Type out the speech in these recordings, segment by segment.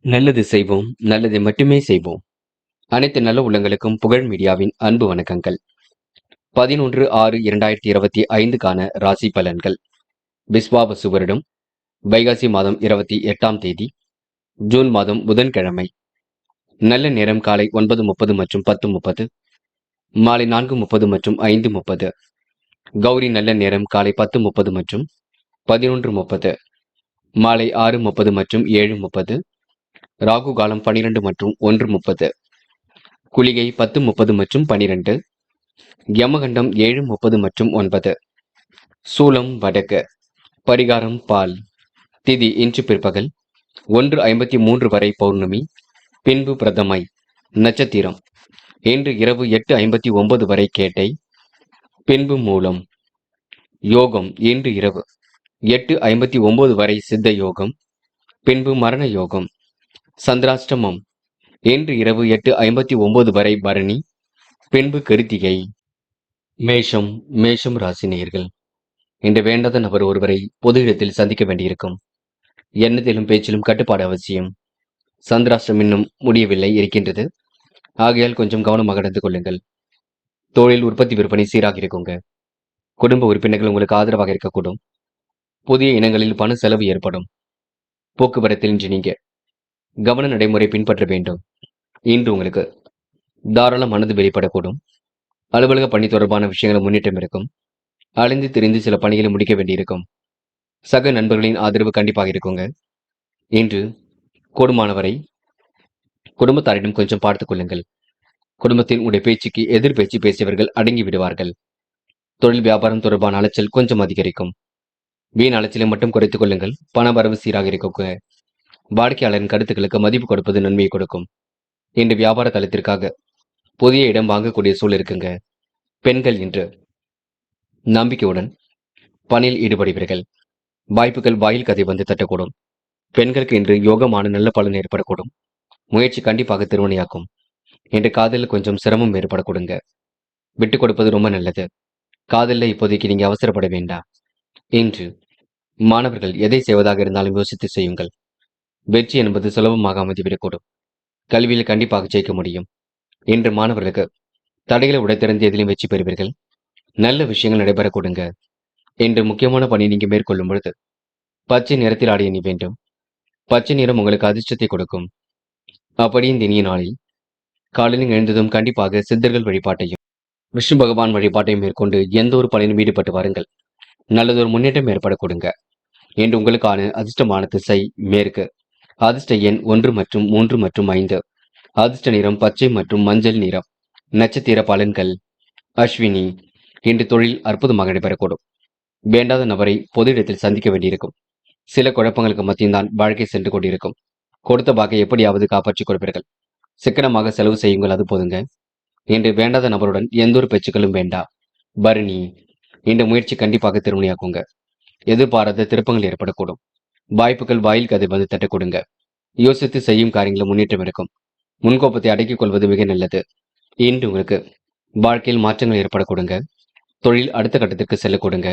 நல்லது செய்வோம், நல்லதை மட்டுமே செய்வோம். அனைத்து நல்ல உள்ளங்களுக்கும் புகழ் மீடியாவின் அன்பு வணக்கங்கள். 11/6/2025க்கான ராசி பலன்கள். விஸ்வாவசு வருடம் வைகாசி மாதம் 28ஆம் தேதி, ஜூன் மாதம் புதன்கிழமை. நல்ல நேரம் காலை 9:30 மற்றும் 10:30, மாலை 4:30 மற்றும் 5:30. கௌரி நல்ல நேரம் காலை 10:30 மற்றும் 11:30, மாலை 6:30 மற்றும் 7:30. ராகு காலம் 12 மற்றும் 1:30. குளிகை 10:30 மற்றும் 12. யமகண்டம் 7:30 மற்றும் 9. சூலம் வடக்கு. பரிகாரம் பால். திதி இன்று பிற்பகல் 1:53 வரை பௌர்ணமி, பின்பு பிரதமை. நட்சத்திரம் இன்று இரவு 8:59 வரை கேட்டை, பின்பு மூலம். யோகம் இன்று இரவு 8:59 வரை சித்த யோகம், பின்பு மரண யோகம். சந்திராஷ்டமம் இன்று இரவு 8:59 வரை பரணி, பின்பு கிருத்திகை. மேஷம் ராசி நேயர்கள். இன்று வேண்டாத நபர் ஒருவரை பொது இடத்தில் சந்திக்க வேண்டியிருக்கும். எண்ணத்திலும் பேச்சிலும் கட்டுப்பாடு அவசியம். சந்திராஷ்டிரம் இன்னும் முடியவில்லை இருக்கின்றது. ஆகையால் கொஞ்சம் கவனமாக நடந்து கொள்ளுங்கள். தொழில் உற்பத்தி விற்பனை சீராக இருக்குங்க. குடும்ப உறுப்பினர்கள் உங்களுக்கு ஆதரவாக இருக்கக்கூடும். புதிய இனங்களில் பண செலவு ஏற்படும். போக்குவரத்தில் இன்று நீங்க கவன நடைமுறை பின்பற்ற வேண்டும். இன்று உங்களுக்கு தாராள மனது வெளிப்படக்கூடும். அலுவலக பணி தொடர்பான விஷயங்கள் முன்னேற்றம் இருக்கும். அலைந்து திரிந்து சில பணிகளை முடிக்க வேண்டியிருக்கும். சக நண்பர்களின் ஆதரவு கண்டிப்பாக இருக்குங்க. இன்று கூடுமானவரை குடும்பத்தாரிடம் கொஞ்சம் பார்த்துக் கொள்ளுங்கள். குடும்பத்தின் உடைய பேச்சுக்கு எதிர் பேச்சு பேசியவர்கள் அடங்கி விடுவார்கள். தொழில் வியாபாரம் தொடர்பான அலைச்சல் கொஞ்சம் அதிகரிக்கும். வீண் அலைச்சலை மட்டும் குறைத்துக் கொள்ளுங்கள். பண வரவு சீராக இருக்குங்க. வாடிக்கையாளரின் கருத்துக்களுக்கு மதிப்பு கொடுப்பது நன்மையை கொடுக்கும். இன்று வியாபார தளத்திற்காக புதிய இடம் வாங்கக்கூடிய சூழல் இருக்குங்க. பெண்கள் இன்று நம்பிக்கையுடன் பணியில் ஈடுபடுவீர்கள். வாய்ப்புகள் வாயில் கதை வந்து தட்டக்கூடும். பெண்களுக்கு இன்று யோகமான நல்ல பலன் ஏற்படக்கூடும். முயற்சி கண்டிப்பாக திருமணியாக்கும். இன்று காதலில் கொஞ்சம் சிரமம் ஏற்படக்கூடுங்க. விட்டுக் கொடுப்பது ரொம்ப நல்லது. காதலில் இப்போதைக்கு நீங்க அவசரப்பட வேண்டாம். இன்று மாணவர்கள் எதை செய்வதாக இருந்தாலும் யோசித்து செய்யுங்கள். வெற்றி என்பது சுலபமாக அமைந்துவிடக்கூடும். கல்வியில் கண்டிப்பாக ஜெயிக்க முடியும். இன்று மாணவர்களுக்கு தடைகளை உடைத்திறந்து எதிலும் வெற்றி பெறுவீர்கள். நல்ல விஷயங்கள் நடைபெற கொடுங்க. இன்று முக்கியமான பணி நீங்க மேற்கொள்ளும் பொழுது பச்சை நிறத்தில் ஆடை அணி வேண்டும். பச்சை நிறம் உங்களுக்கு அதிர்ஷ்டத்தை கொடுக்கும். அப்படி இந்த இனிய நாளில் காலையில் எழுந்ததும் கண்டிப்பாக சித்தர்கள் வழிபாட்டையும் விஷ்ணு பகவான் வழிபாட்டையும் மேற்கொண்டு எந்த ஒரு பணியிலும் ஈடுபட்டு வாருங்கள். நல்லதொரு முன்னேற்றம் ஏற்பட கொடுங்க. இன்று உங்களுக்கான அதிர்ஷ்டமான திசை மேற்கு. அதிர்ஷ்ட எண் 1 மற்றும் 3 மற்றும் 5. அதிர்ஷ்ட நிறம் பச்சை மற்றும் மஞ்சள் நிறம். நட்சத்திர பலன்கள். அஸ்வினி. இன்று தொழில் அற்புதமாக நடைபெறக்கூடும். வேண்டாத நபரை பொது இடத்தில் சந்திக்க வேண்டியிருக்கும். சில குழப்பங்களுக்கு மத்தியம்தான் வாழ்க்கை சென்று கொண்டிருக்கும். கொடுத்த பாக்கை எப்படியாவது காப்பாற்றிக் கொடுப்பீர்கள். சிக்கனமாக செலவு செய்யுங்கள், அது போதுங்க. இன்று வேண்டாத நபருடன் எந்த ஒரு பேச்சுக்களும் வேண்டாம். பரணி. இந்த முயற்சி கண்டிப்பாக திருமணியாக்குங்க. எதிர்பாராத திருப்பங்கள் ஏற்படக்கூடும். வாய்ப்புகள் வாயில் கதை வந்து தட்ட கொடுங்க. யோசித்து செய்யும் காரியங்களில் முன்னேற்றம் இருக்கும். முன்கோப்பத்தை அடக்கிக் கொள்வது மிக நல்லது. இன்று உங்களுக்கு வாழ்க்கையில் மாற்றங்கள் ஏற்பட கொடுங்க. தொழில் அடுத்த கட்டத்திற்கு செல்ல கொடுங்க.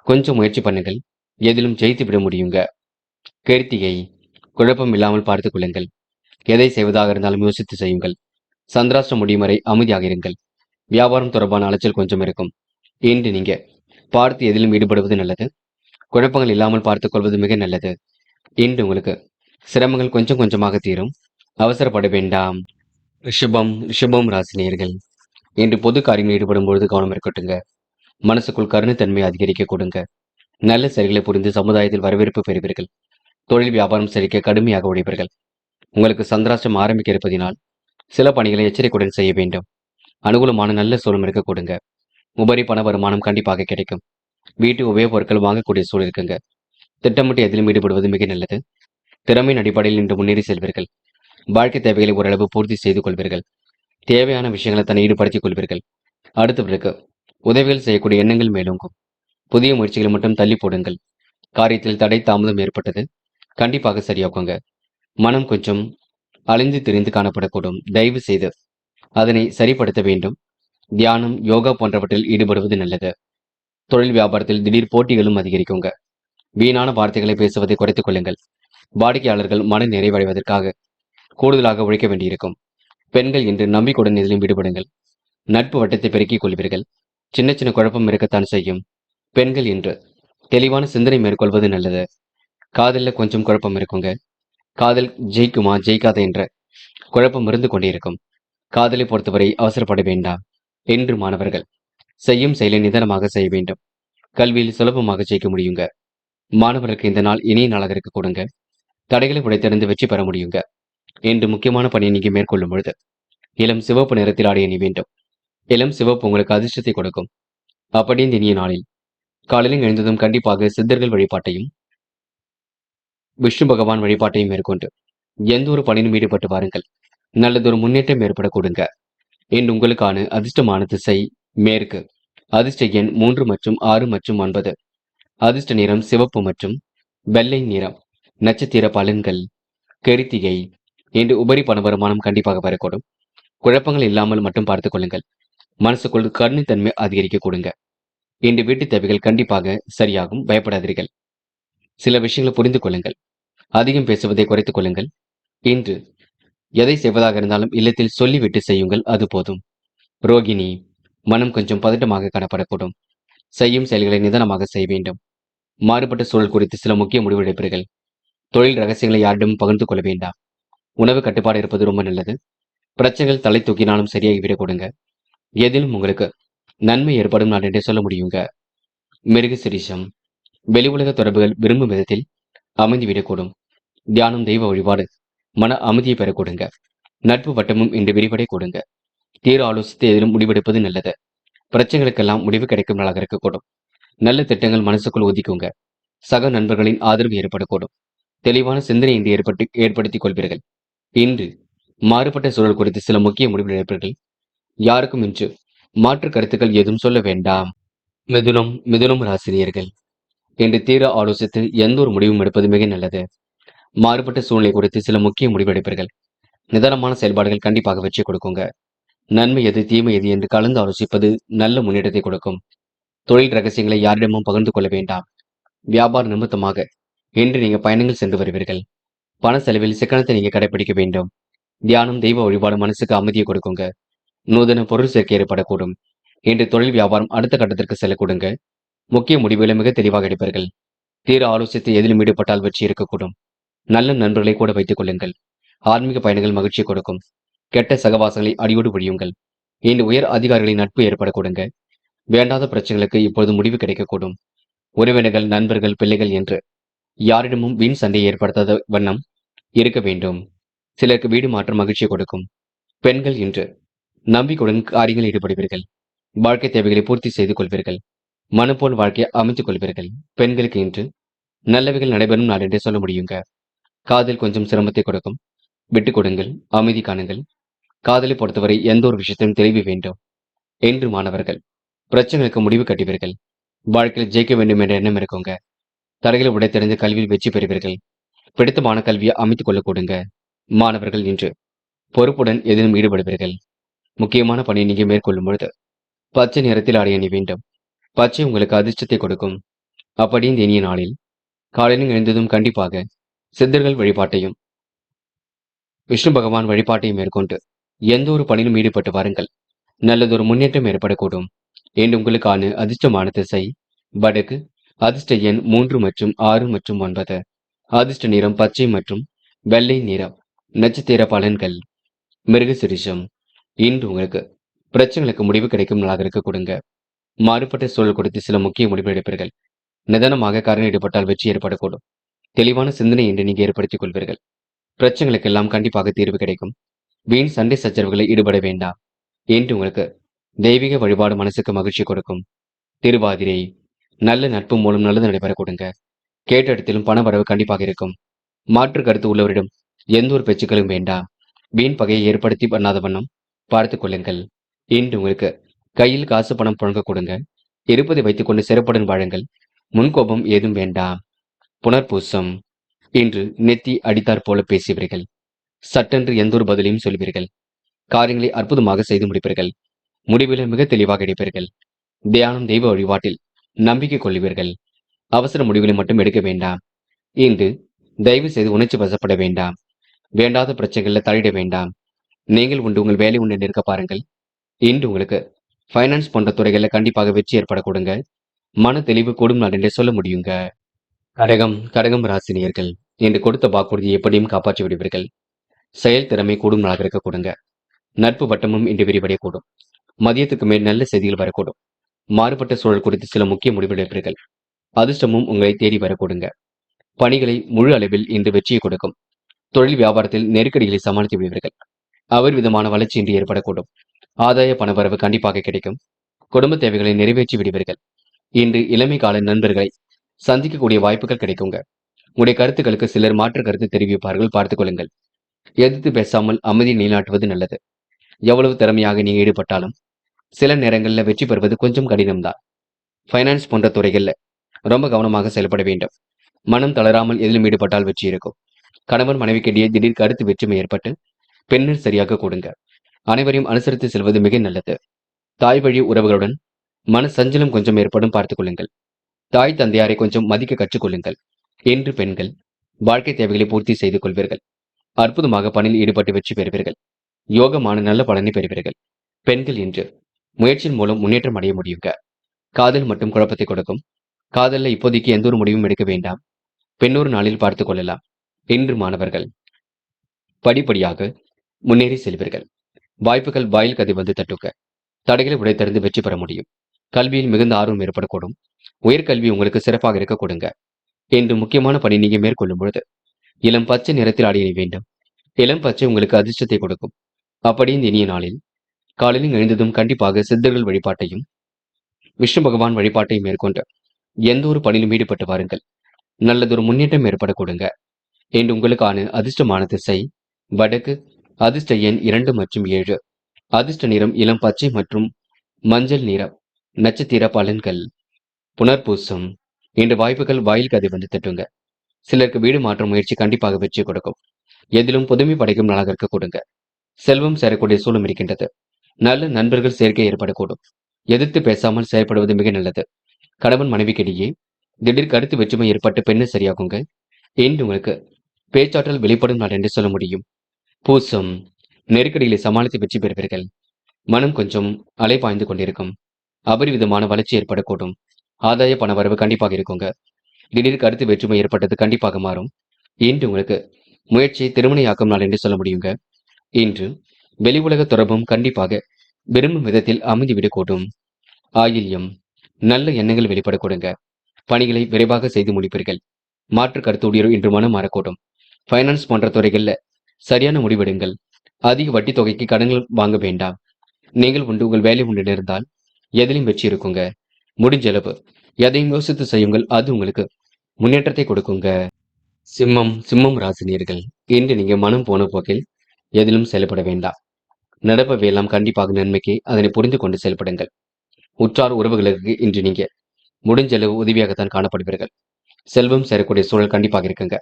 கொஞ்சம் முயற்சி பண்ணுங்கள். எதிலும் ஜெயித்து விட முடியுங்க. கிருத்திகை. குழப்பம் இல்லாமல் பார்த்துக் கொள்ளுங்கள். எதை செய்வதாக இருந்தாலும் யோசித்து செய்யுங்கள். சந்திராஷ்டிரம் முடியும் வரை அமைதியாக இருங்கள். வியாபாரம் தொடர்பான அலைச்சல் கொஞ்சம் இருக்கும். இன்று நீங்க பார்த்து எதிலும் ஈடுபடுவது நல்லது. குழப்பங்கள் இல்லாமல் பார்த்துக் கொள்வது மிக நல்லது. இன்று உங்களுக்கு சிரமங்கள் கொஞ்சம் கொஞ்சமாக தீரும். அவசரப்பட வேண்டாம். ரிஷபம் ராசினியர்கள். இன்று பொது காரியங்களில் ஈடுபடும் பொழுது கவனம் இருக்கட்டுங்க. மனசுக்குள் கருணைத்தன்மை அதிகரிக்க கொடுங்க. நல்ல செயல்களை புரிந்து சமுதாயத்தில் வரவேற்பு பெறுவீர்கள். தொழில் வியாபாரம் செழிக்க கடுமையாக உழைப்பீர்கள். உங்களுக்கு சந்திராஷ்டிரம் ஆரம்பிக்க இருப்பதினால் சில பணிகளை எச்சரிக்கையுடன் செய்ய வேண்டும். அனுகூலமான நல்ல சூழல் இருக்க கொடுங்க. உபரி பண வருமானம் கண்டிப்பாக கிடைக்கும். வீட்டு உபயோகப் பொருட்கள் வாங்கக்கூடிய சூழல் இருக்குங்க. திட்டமிட்டு எதிலும் ஈடுபடுவது மிக நல்லது. திறமையின் அடிப்படையில் இன்று முன்னேறி செல்வீர்கள். வாழ்க்கை தேவைகளை ஓரளவு பூர்த்தி செய்து கொள்வீர்கள். தேவையான விஷயங்களை தன்னை ஈடுபடுத்திக் கொள்வீர்கள். அடுத்தவர்களுக்கு உதவிகள் செய்யக்கூடிய எண்ணங்கள் மேலோங்கும். புதிய முயற்சிகளை மட்டும் தள்ளி போடுங்கள். காரியத்தில் தடை தாமதம் ஏற்பட்டது கண்டிப்பாக சரியாக்குங்க. மனம் கொஞ்சம் அலைந்து திரிந்து காணப்படக்கூடும். தயவு செய்து அதனை சரிப்படுத்த வேண்டும். தியானம், யோகா போன்றவற்றில் ஈடுபடுவது நல்லது. தொழில் வியாபாரத்தில் திடீர் போட்டிகளும் அதிகரிக்குங்க. வீணான வார்த்தைகளை பேசுவதை குறைத்துக் கொள்ளுங்கள். வாடிக்கையாளர்கள் மன நிறைவடைவதற்காக கூடுதலாக உழைக்க வேண்டியிருக்கும். பெண்கள் இன்று நம்பிக்கையுடன் இதிலும் ஈடுபடுங்கள். நட்பு வட்டத்தை பெருக்கிக் கொள்வீர்கள். சின்ன சின்ன குழப்பம் இருக்கத்தான் செய்யும். பெண்கள் இன்று தெளிவான சிந்தனை மேற்கொள்வது நல்லது. காதல்ல கொஞ்சம் குழப்பம் இருக்குங்க. காதல் ஜெயிக்குமா ஜெயிக்காத என்ற குழப்பம் இருந்து கொண்டே இருக்கும். காதலை பொறுத்தவரை அவசரப்பட வேண்டாம். என்று மாணவர்கள் செய்யும் செயலை நிதானமாக செய்ய வேண்டும். கல்வியில் சுலபமாக ஜெயிக்க முடியுங்க. மாணவர்களுக்கு இந்த நாள் இனிய நாளாக இருக்க கொடுங்க. தடைகளை உடைத்தெறிந்து வெற்றி பெற முடியுங்க. என்று முக்கியமான பணியை நீங்க மேற்கொள்ளும் பொழுது இளம் சிவப்பு நிறத்தில் ஆடை அணி வேண்டும். இளம் சிவப்பு உங்களுக்கு அதிர்ஷ்டத்தை கொடுக்கும். அப்படி இந்த இனிய நாளில் காலையில் எழுந்ததும் கண்டிப்பாக சித்தர்கள் வழிபாட்டையும் விஷ்ணு பகவான் வழிபாட்டையும் மேற்கொண்டு எந்த ஒரு பணியிலும் ஈடுபட்டு வாருங்கள். நல்லதொரு முன்னேற்றம் ஏற்பட கொடுங்க. இன்று உங்களுக்கான அதிர்ஷ்டமான திசை மேற்கு. அதிர்ஷ்ட எண் 3 மற்றும் 6 மற்றும் 9. அதிர்ஷ்ட நிறம் சிவப்பு மற்றும் வெள்ளை நிறம். நட்சத்திர பலன்கள் கிருத்திகை. இன்று உபரி பண வருமானம் கண்டிப்பாக வரக்கூடும். குழப்பங்கள் இல்லாமல் மட்டும் பார்த்துக் கொள்ளுங்கள். மனசுக்குள் கருணைத்தன்மை அதிகரிக்க கொடுங்க. இன்று வீட்டு தேவைகள் கண்டிப்பாக சரியாகும். பயப்படாதீர்கள். சில விஷயங்களை புரிந்து கொள்ளுங்கள். அதிகம் பேசுவதை குறைத்துக் கொள்ளுங்கள். இன்று எதை செய்வதாக இருந்தாலும் இல்லத்தில் சொல்லிவிட்டு செய்யுங்கள், அது போதும். ரோகிணி, மனம் கொஞ்சம் பதட்டமாக காணப்படக்கூடும். செய்யும் செயல்களை நிதானமாக செய்ய வேண்டும். மாறுபட்ட சூழல் குறித்து சில முக்கிய முடிவு எடுப்பீர்கள். தொழில் ரகசியங்களை யாரிடமும் பகிர்ந்து கொள்ள வேண்டாம். உணவு கட்டுப்பாடு இருப்பது ரொம்ப நல்லது. பிரச்சனைகள் தலை தூக்கினாலும் சரியாகி விட கொடுங்க. எதிலும் உங்களுக்கு நன்மை ஏற்படும் நான் என்றே சொல்ல முடியுங்க. மிருக சிரிஷம், வெளி உலக தொடர்புகள் விரும்பும் விதத்தில் அமைந்துவிடக்கூடும். தியானம், தெய்வ வழிபாடு மன அமைதியை பெற கொடுங்க. நட்பு வட்டமும் இன்று விரிவடை கொடுங்க. தீர ஆலோசித்து எதிலும் முடிவெடுப்பது நல்லது. பிரச்சனைகளுக்கெல்லாம் முடிவு கிடைக்கும் நாளாக இருக்கக்கூடும். நல்ல திட்டங்கள் மனசுக்குள் ஒதுக்குங்க. சக நண்பர்களின் ஆதரவு ஏற்படக்கூடும். தெளிவான சிந்தனை இன்று ஏற்படுத்திக் கொள்வீர்கள். இன்று மாறுபட்ட சூழல் குறித்து சில முக்கிய முடிவுகள் எடுப்பீர்கள். யாருக்கும் இன்று மாற்று கருத்துக்கள் எதுவும் சொல்ல வேண்டாம். மிதுனம் ராசினியர்கள் இன்று தீர ஆலோசித்து எந்த ஒரு முடிவும் எடுப்பது மிக நல்லது. மாறுபட்ட சூழ்நிலை குறித்து சில முக்கிய முடிவு எடுப்பீர்கள். நிதானமான செயல்பாடுகள் கண்டிப்பாக வெற்றி கொடுக்குங்க. நன்மை எது தீமை எது என்று கலந்து ஆலோசிப்பது நல்ல முன்னேற்றத்தை கொடுக்கும். தொழில் ரகசியங்களை யாரிடமும் பகிர்ந்து கொள்ள வேண்டாம். வியாபார நிமித்தமாக இன்று நீங்க பயணங்கள் சென்று வருவீர்கள். பண செலவில் சிக்கனத்தை நீங்க கடைபிடிக்க வேண்டும். தியானம், தெய்வ வழிபாடு மனசுக்கு அமைதியை கொடுக்குங்க. நூதன பொருள் சேர்க்கை ஏற்படக்கூடும். இன்று தொழில் வியாபாரம் அடுத்த கட்டத்திற்கு செல்ல கொடுங்க. முக்கிய முடிவுகளை மிக தெளிவாக எடுப்பீர்கள். தீர ஆலோசித்து எதிலும் ஈடுபட்டால் வெற்றி இருக்கக்கூடும். நல்ல நண்பர்களை கூட வைத்துக் கொள்ளுங்கள். ஆன்மீக பயணங்கள் மகிழ்ச்சி கொடுக்கும். கெட்ட சகவாசங்களை அடியோடு ஒழியுங்கள். இன்று உயர் அதிகாரிகளின் நட்பு ஏற்பட கொடுங்க. வேண்டாத பிரச்சனைகளுக்கு இப்பொழுது முடிவு கிடைக்கக்கூடும். உறவினர்கள், நண்பர்கள், பிள்ளைகள் என்று யாரிடமும் வீண் சண்டையை ஏற்படுத்தாத வண்ணம் இருக்க வேண்டும். சிலருக்கு வீடு மாற்றம் மகிழ்ச்சியை கொடுக்கும். பெண்கள் இன்று நம்பிக்கையுடன் காரியங்களில் ஈடுபடுவீர்கள். வாழ்க்கை தேவைகளை பூர்த்தி செய்து கொள்வீர்கள். மனம் போல் வாழ்க்கையை அமைத்துக் கொள்வீர்கள். பெண்களுக்கு இன்று நல்லவைகள் நடைபெறும் நாள் என்றே சொல்ல முடியுங்க. காதல் கொஞ்சம் சிரமத்தை கொடுக்கும். விட்டுக் கொடுங்கள், அமைதி காணுங்கள். காதலை பொறுத்தவரை எந்த ஒரு விஷயத்திலும் தெளிவு வேண்டும். என்று மாணவர்கள் பிரச்சனைகளுக்கு முடிவு கட்டுவீர்கள். வாழ்க்கையில் ஜெயிக்க வேண்டும் என்ற எண்ணம் இருக்குங்க. தடைகளை உடைத்தெறிந்து கல்வியில் வெற்றி பெறுவீர்கள். பிடித்தமான கல்வியை அமைத்துக் கொள்ள கொடுங்க. மாணவர்கள் இன்று பொறுப்புடன் எதிலும் ஈடுபடுவீர்கள். முக்கியமான பணியை நீங்க மேற்கொள்ளும் பொழுது பச்சை நிறத்தில் ஆடை அணி வேண்டும். பச்சை உங்களுக்கு அதிர்ஷ்டத்தை கொடுக்கும். அப்படி இந்த இனிய நாளில் காலையில் எழுந்ததும் கண்டிப்பாக சித்தர்கள் வழிபாட்டையும் விஷ்ணு பகவான் வழிபாட்டையும் மேற்கொண்டு எந்த ஒரு பணியிலும் ஈடுபட்டு வாருங்கள். நல்லதொரு முன்னேற்றம் ஏற்படக்கூடும். என்று உங்களுக்கான அதிர்ஷ்டமான திசை வடக்கு. அதிர்ஷ்ட எண் 3 மற்றும் 6 மற்றும் 9. அதிர்ஷ்ட நிறம் பச்சை மற்றும் வெள்ளை நிறம். நட்சத்திர பலன்கள் மிருகசிரிஷம். இன்று உங்களுக்கு பிரச்சனைகளுக்கு முடிவு கிடைக்கும் நாளாக இருக்க கொடுங்க. மாறுபட்ட சூழல் கொடுத்து சில முக்கிய முடிவு எடுப்பீர்கள். நிதானமாக காரில் ஈடுபட்டால் வெற்றி ஏற்படக்கூடும். தெளிவான சிந்தனை என்று நீங்க ஏற்படுத்திக் கொள்வீர்கள். பிரச்சனைகளுக்கெல்லாம் கண்டிப்பாக தீர்வு கிடைக்கும். வீண் சண்டை சச்சரவுகளை ஈடுபட வேண்டாம். என்று உங்களுக்கு தெய்வீக வழிபாடு மனசுக்கு மகிழ்ச்சி கொடுக்கும். திருவாதிரை நல்ல நட்பு மூலம் நல்லது நடைபெற கொடுங்க. கேட்ட இடத்திலும் பண வரவு கண்டிப்பாக இருக்கும். மாற்று கருத்து உள்ளவரிடம் எந்த ஒரு பேச்சுக்களும் வேண்டாம். வீண் பகையை ஏற்படுத்தி பண்ணாத வண்ணம் பார்த்துக் கொள்ளுங்கள். இன்று உங்களுக்கு கையில் காசு பணம் புழங்க கொடுங்க. இருப்பதை வைத்துக் கொண்டு சிறப்புடன் வாழுங்கள். முன்கோபம் ஏதும் வேண்டாம். புனர்பூசம் இன்று நெத்தி அடித்தாற் போல பேசுவீர்கள். சட்டென்று எந்த ஒரு பதிலையும் சொல்வீர்கள். காரியங்களை அற்புதமாக செய்து முடிப்பீர்கள். முடிவில் மிக தெளிவாக எடுப்பீர்கள். தியானம், தெய்வ வழிபாட்டில் நம்பிக்கை கொள்வீர்கள். அவசர முடிவுகளை மட்டும் எடுக்க வேண்டாம். இன்று தயவு செய்து உணர்ச்சி வசப்பட வேண்டாம். வேண்டாத பிரச்சனைகள்ல தலையிட வேண்டாம். நீங்கள் உண்டு உங்கள் வேலை உண்டு இருக்க பாருங்கள். இன்று உங்களுக்கு ஃபைனான்ஸ் போன்ற துறைகள்ல கண்டிப்பாக வெற்றி ஏற்பட கொடுங்க. மன தெளிவு கூடும் நாள் என்றே சொல்ல முடியுங்க. கடகம் ராசினியர்கள் இன்று கொடுத்த வாக்குறுதியை எப்படியும் காப்பாற்றி விடுவீர்கள். செயல் திறமை கூடும் நாளாக இருக்க கொடுங்க. நட்பு வட்டமும் இன்று விரிவடைய கூடும். மதியத்துக்கு மேல் நல்ல செய்திகள் வரக்கூடும். மாறுபட்ட சூழல் குறித்து சில முக்கிய முடிவுகள் எடுப்பீர்கள். அதிர்ஷ்டமும் உங்களை தேடி வரக்கூடுங்க. பணிகளை முழு அளவில் இன்று வெற்றியை கொடுக்கும். தொழில் வியாபாரத்தில் நெருக்கடிகளை சமாளித்து விடுவீர்கள். அவர் விதமான வளர்ச்சி இன்று ஏற்படக்கூடும். ஆதாய பணவரவு கண்டிப்பாக கிடைக்கும். குடும்ப தேவைகளை நிறைவேற்றி விடுவீர்கள். இன்று இளமை கால நண்பர்களை சந்திக்கக்கூடிய வாய்ப்புகள் கிடைக்குங்க. உங்களுடைய கருத்துக்களுக்கு சிலர் மாற்று கருத்து தெரிவிப்பார்கள், பார்த்துக் கொள்ளுங்கள். எதிர்த்து பேசாமல் அமைதி நிலைநாட்டுவது நல்லது. எவ்வளவு திறமையாக நீங்க ஈடுபட்டாலும் சில நேரங்களில் வெற்றி பெறுவது கொஞ்சம் கடினம்தான். ஃபைனான்ஸ் போன்ற துறைகள்ல ரொம்ப கவனமாக செயல்பட வேண்டும். மனம் தளராமல் எதிலும் ஈடுபட்டால் வெற்றி இருக்கும். கணவன் மனைவிக்கிடையே திடீர் கருத்து வெற்றுமை ஏற்பட்டு பின்னர் சரியாக கொடுங்க. அனைவரையும் அனுசரித்து செல்வது மிக நல்லது. தாய் வழி உறவுகளுடன் மன சஞ்சலம் கொஞ்சம் ஏற்படும், பார்த்துக் கொள்ளுங்கள். தாய் தந்தையாரை கொஞ்சம் மதிக்க கற்றுக்கொள்ளுங்கள். இன்று பெண்கள் வாழ்க்கை தேவைகளை பூர்த்தி செய்து கொள்வீர்கள். அற்புதமாக பணியில் ஈடுபட்டு வெற்றி பெறுவீர்கள். யோகமான நல்ல பலனை பெறுவீர்கள். பெண்கள் இன்று முயற்சியின் மூலம் முன்னேற்றம் அடைய முடியுங்க. காதல் மட்டும் குழப்பத்தை கொடுக்கும். காதல்ல இப்போதைக்கு எந்த ஒரு முடிவும் எடுக்க வேண்டாம். பின்னொரு நாளில் பார்த்துக் கொள்ளலாம். இன்று மாணவர்கள் படிப்படியாக முன்னேறி செல்வீர்கள். வாய்ப்புகள் வாயில் கதை வந்து தட்டுங்க. தடைகளை உடைத்தறிந்து வெற்றி பெற முடியும். கல்வியில் மிகுந்த ஆர்வம் ஏற்படக்கூடும். உயர்கல்வி உங்களுக்கு சிறப்பாக இருக்க கொடுங்க. இன்று முக்கியமான பணி நீங்க மேற்கொள்ளும் பொழுது இளம் பச்சை நிறத்தில் அடைய வேண்டும். இளம் பச்சை உங்களுக்கு அதிர்ஷ்டத்தை கொடுக்கும். அப்படி இந்த இனிய நாளில் காலையில் எழுந்ததும் கண்டிப்பாக சித்தர்கள் வழிபாட்டையும் விஷ்ணு பகவான் வழிபாட்டையும் மேற்கொண்டு எந்த ஒரு பணியிலும் ஈடுபட்டு வாருங்கள். நல்லதொரு முன்னேற்றம் ஏற்பட கொடுங்க. இன்று உங்களுக்கான அதிர்ஷ்டமான திசை வடக்கு. அதிர்ஷ்ட எண் 2 மற்றும் 7. அதிர்ஷ்ட நிறம் இளம் பச்சை மற்றும் மஞ்சள் நிறம். நட்சத்திர பலன்கள். புனர்பூசம். இன்று வாய்ப்புகள் வாயில் கதை வந்து தட்டுங்க. சிலருக்கு வீடு மாற்ற முயற்சி கண்டிப்பாக வெற்றி கொடுக்கும். எதிலும் புதுமை படைக்கும் நாளாக இருக்க கொடுங்க. செல்வம் சேரக்கூடிய சூழம் இருக்கின்றது. நல்ல நண்பர்கள் சேர்க்கை ஏற்படக்கூடும். எதிர்த்து பேசாமல் செயல்படுவது மிக நல்லது. கணவன் மனைவிக்கிடையே திடீர் கருத்து வெற்றுமை ஏற்பட்டு பெண்ணு சரியாகுங்க. இன்று உங்களுக்கு பேச்சாற்றல் வெளிப்படும் நாள் என்று சொல்ல முடியும். பூசம். நெருக்கடிகளை சமாளித்து வெற்றி பெறுவீர்கள். மனம் கொஞ்சம் அலைபாய்ந்து கொண்டிருக்கும். அபரிவிதமான வளர்ச்சி ஏற்படக்கூடும். ஆதாய பண வரவு கண்டிப்பாக இருக்குங்க. திடீர் கருத்து வேற்றுமை ஏற்பட்டது கண்டிப்பாக மாறும். இன்று உங்களுக்கு முயற்சி திருமணையாக்கும் நாள் என்று சொல்ல முடியுங்க. இன்று வெளி உலக தொடர்பும் கண்டிப்பாக விரும்பும் விதத்தில் அமைந்துவிடக்கூடும். ஆயில்யம். நல்ல எண்ணங்கள் வெளிப்பட கொடுங்க. பணிகளை விரைவாக செய்து முடிப்பீர்கள். மாற்று கருத்துடையோ இன்று மனம் மாறக்கூடும். ஃபைனான்ஸ் போன்ற துறைகள்ல சரியான முடிவெடுங்கள். அதிக வட்டி தொகைக்கு கடன்கள் வாங்க வேண்டாம். நீங்கள் உண்டு உங்கள் வேலை உண்டு இருந்தால் எதிலும் வெற்றி இருக்குங்க. முடிஞ்ச அளவு எதையும் யோசித்து செய்யுங்கள். அது உங்களுக்கு முன்னேற்றத்தை கொடுக்குங்க. சிம்மம் ராசினியர்கள் இன்று நீங்க மனம் போன போக்கில் எதிலும் செயல்பட வேண்டாம். நடப்பவையெல்லாம் கண்டிப்பாக நன்மைக்கு அதனை புரிந்து கொண்டு செயல்படுங்கள். உற்றார் உறவுகளுக்கு இன்று நீங்க முடிஞ்ச அளவு உதவியாகத்தான் காணப்படுவீர்கள். செல்வம் சேரக்கூடிய சூழல் கண்டிப்பாக இருக்குங்க.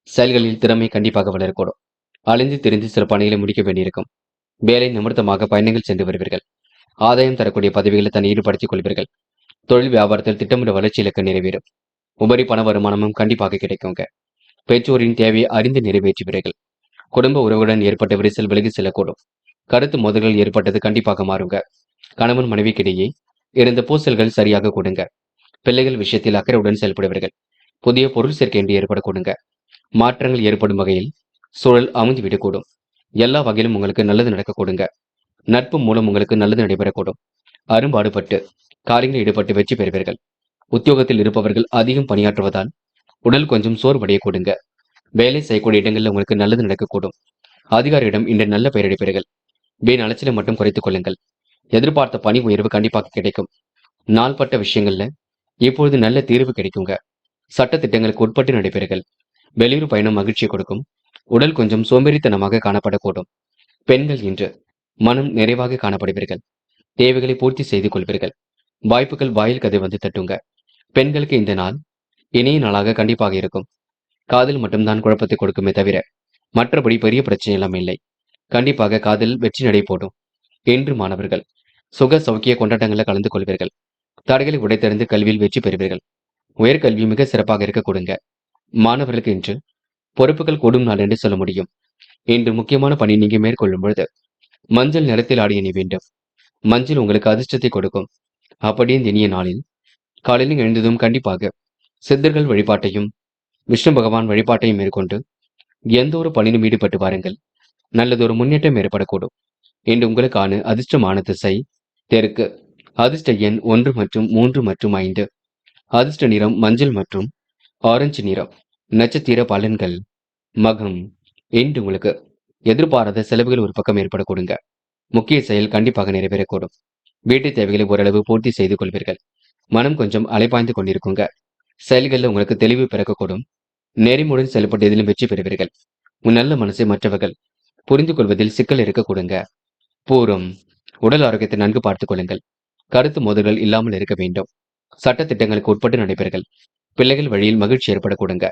செயல்களில் திறமை கண்டிப்பாக வளரக்கூடும். அலைந்து திரிந்து சில பணிகளை முடிக்க வேண்டியிருக்கும். வேலை நிமித்தமாக பயணங்கள் சென்று வருவீர்கள். ஆதாயம் தரக்கூடிய பதவிகளை தன்னை ஈடுபடுத்திக் கொள்வீர்கள். தொழில் வியாபாரத்தில் திட்டமிட்ட வளர்ச்சி இலக்கு நிறைவேறும். உபரி பண வருமானமும் கண்டிப்பாக கிடைக்குங்க. பெற்றோரின் தேவையை அறிந்து நிறைவேற்றுவீர்கள். குடும்ப உறவுடன் ஏற்பட்ட விரிசல் விலகி செல்லக்கூடும். கருத்து மோதல்கள் ஏற்பட்டது கண்டிப்பாக மாறுங்க. கணவன் மனைவிக்கிடையே இருந்த பூசல்கள் சரியாக கொடுங்க. பிள்ளைகள் விஷயத்தில் அக்கறையுடன் செயல்படுவீர்கள். புதிய பொருள் சேர்க்கை என்று ஏற்பட கொடுங்க. மாற்றங்கள் ஏற்படும் வகையில் சூழல் அமைந்துவிடக்கூடும். எல்லா வகையிலும் உங்களுக்கு நல்லது நடக்க கொடுங்க. நட்பு மூலம் உங்களுக்கு நல்லது நடைபெறக்கூடும். அரும்பாடுபட்டு காரியங்களில் ஈடுபட்டு வெற்றி பெறுவீர்கள். உத்தியோகத்தில் இருப்பவர்கள் அதிகம் பணியாற்றுவதால் உடல் கொஞ்சம் சோர்வடைய கொடுங்க. வேலை செய்யக்கூடிய இடங்களில் உங்களுக்கு நல்லது நடக்கக்கூடும். அதிகாரியிடம் இன்று நல்ல பெயர் எடுப்பீர்கள். வீண் அலைச்சலை மட்டும் குறைத்துக் கொள்ளுங்கள். எதிர்பார்த்த பணி உயர்வு கண்டிப்பாக கிடைக்கும். நாள்பட்ட விஷயங்கள்ல இப்பொழுது நல்ல தீர்வு கிடைக்குங்க. சட்ட திட்டங்களுக்கு உட்பட்டு நடைபெறுகள். வெளியூர் பயணம் மகிழ்ச்சியை கொடுக்கும். உடல் கொஞ்சம் சோம்பேறித்தனமாக காணப்படக்கூடும். பெண்கள் இன்று மனம் நிறைவாக காணப்படுவீர்கள். தேவைகளை பூர்த்தி செய்து கொள்வீர்கள். வாய்ப்புகள் வாயில் கதை வந்து தட்டுங்க. பெண்களுக்கு இந்த நாள் இனிய நாளாக கண்டிப்பாக இருக்கும். காதல் மட்டும்தான் குழப்பத்தை கொடுக்குமே தவிர மற்றபடி பெரிய பிரச்சனை எல்லாம் இல்லை. கண்டிப்பாக காதல் வெற்றி நடை போடும். இன்று மாணவர்கள் சுக சௌக்கிய கொண்டாட்டங்களில் கலந்து கொள்வீர்கள். தடைகளை உடைத்தறிந்து கல்வியில் வெற்றி பெறுவீர்கள். உயர்கல்வி மிக சிறப்பாக இருக்க கொடுங்க. மாணவர்களுக்கு இன்று பொறுப்புகள் கூடும் நாள் என்று சொல்ல முடியும். இன்று முக்கியமான பணி நீங்க மேற்கொள்ளும் பொழுது மஞ்சள் நிறத்தில் ஆடை அணி வேண்டும். மஞ்சள் உங்களுக்கு அதிர்ஷ்டத்தை கொடுக்கும். அப்படியே இந்த இனிய நாளில் காலையில் எழுந்ததும் கண்டிப்பாக சித்தர்கள் வழிபாட்டையும் விஷ்ணு பகவான் வழிபாட்டையும் மேற்கொண்டு எந்த ஒரு பணியிலும் ஈடுபட்டு வாருங்கள். நல்லதொரு முன்னேற்றம் ஏற்படக்கூடும். இன்று உங்களுக்கான அதிர்ஷ்டமான திசை தெற்கு. அதிர்ஷ்ட எண் 1 மற்றும் 3 மற்றும் 5. அதிர்ஷ்ட நிறம் மஞ்சள் மற்றும் ஆரஞ்சு நிறம். நட்சத்திர பலன்கள். மகம். இன்று உங்களுக்கு எதிர்பாராத செலவுகள் ஒரு பக்கம் ஏற்படக்கூடுங்க. முக்கிய செயல் கண்டிப்பாக நிறைவேறக்கூடும். வீட்டு தேவைகளை ஓரளவு பூர்த்தி செய்து கொள்வீர்கள். மனம் கொஞ்சம் அலைபாய்ந்து கொண்டிருக்குங்க. செயல்களில் உங்களுக்கு தெளிவு பிறக்கக்கூடும். நெறிமுடன் செயல்பட்டு எதிலும் வெற்றி பெறுவீர்கள். உன் நல்ல மனசை மற்றவர்கள் புரிந்து கொள்வதில் சிக்கல் இருக்கக்கூடுங்க. பூரம். உடல் ஆரோக்கியத்தை நன்கு பார்த்துக் கொள்ளுங்கள். கருத்து மோதல்கள் இல்லாமல் இருக்க வேண்டும். சட்ட திட்டங்களுக்கு உட்பட்டு நடைபெறுங்கள். பிள்ளைகள் வழியில் மகிழ்ச்சி ஏற்படக்கூடுங்க.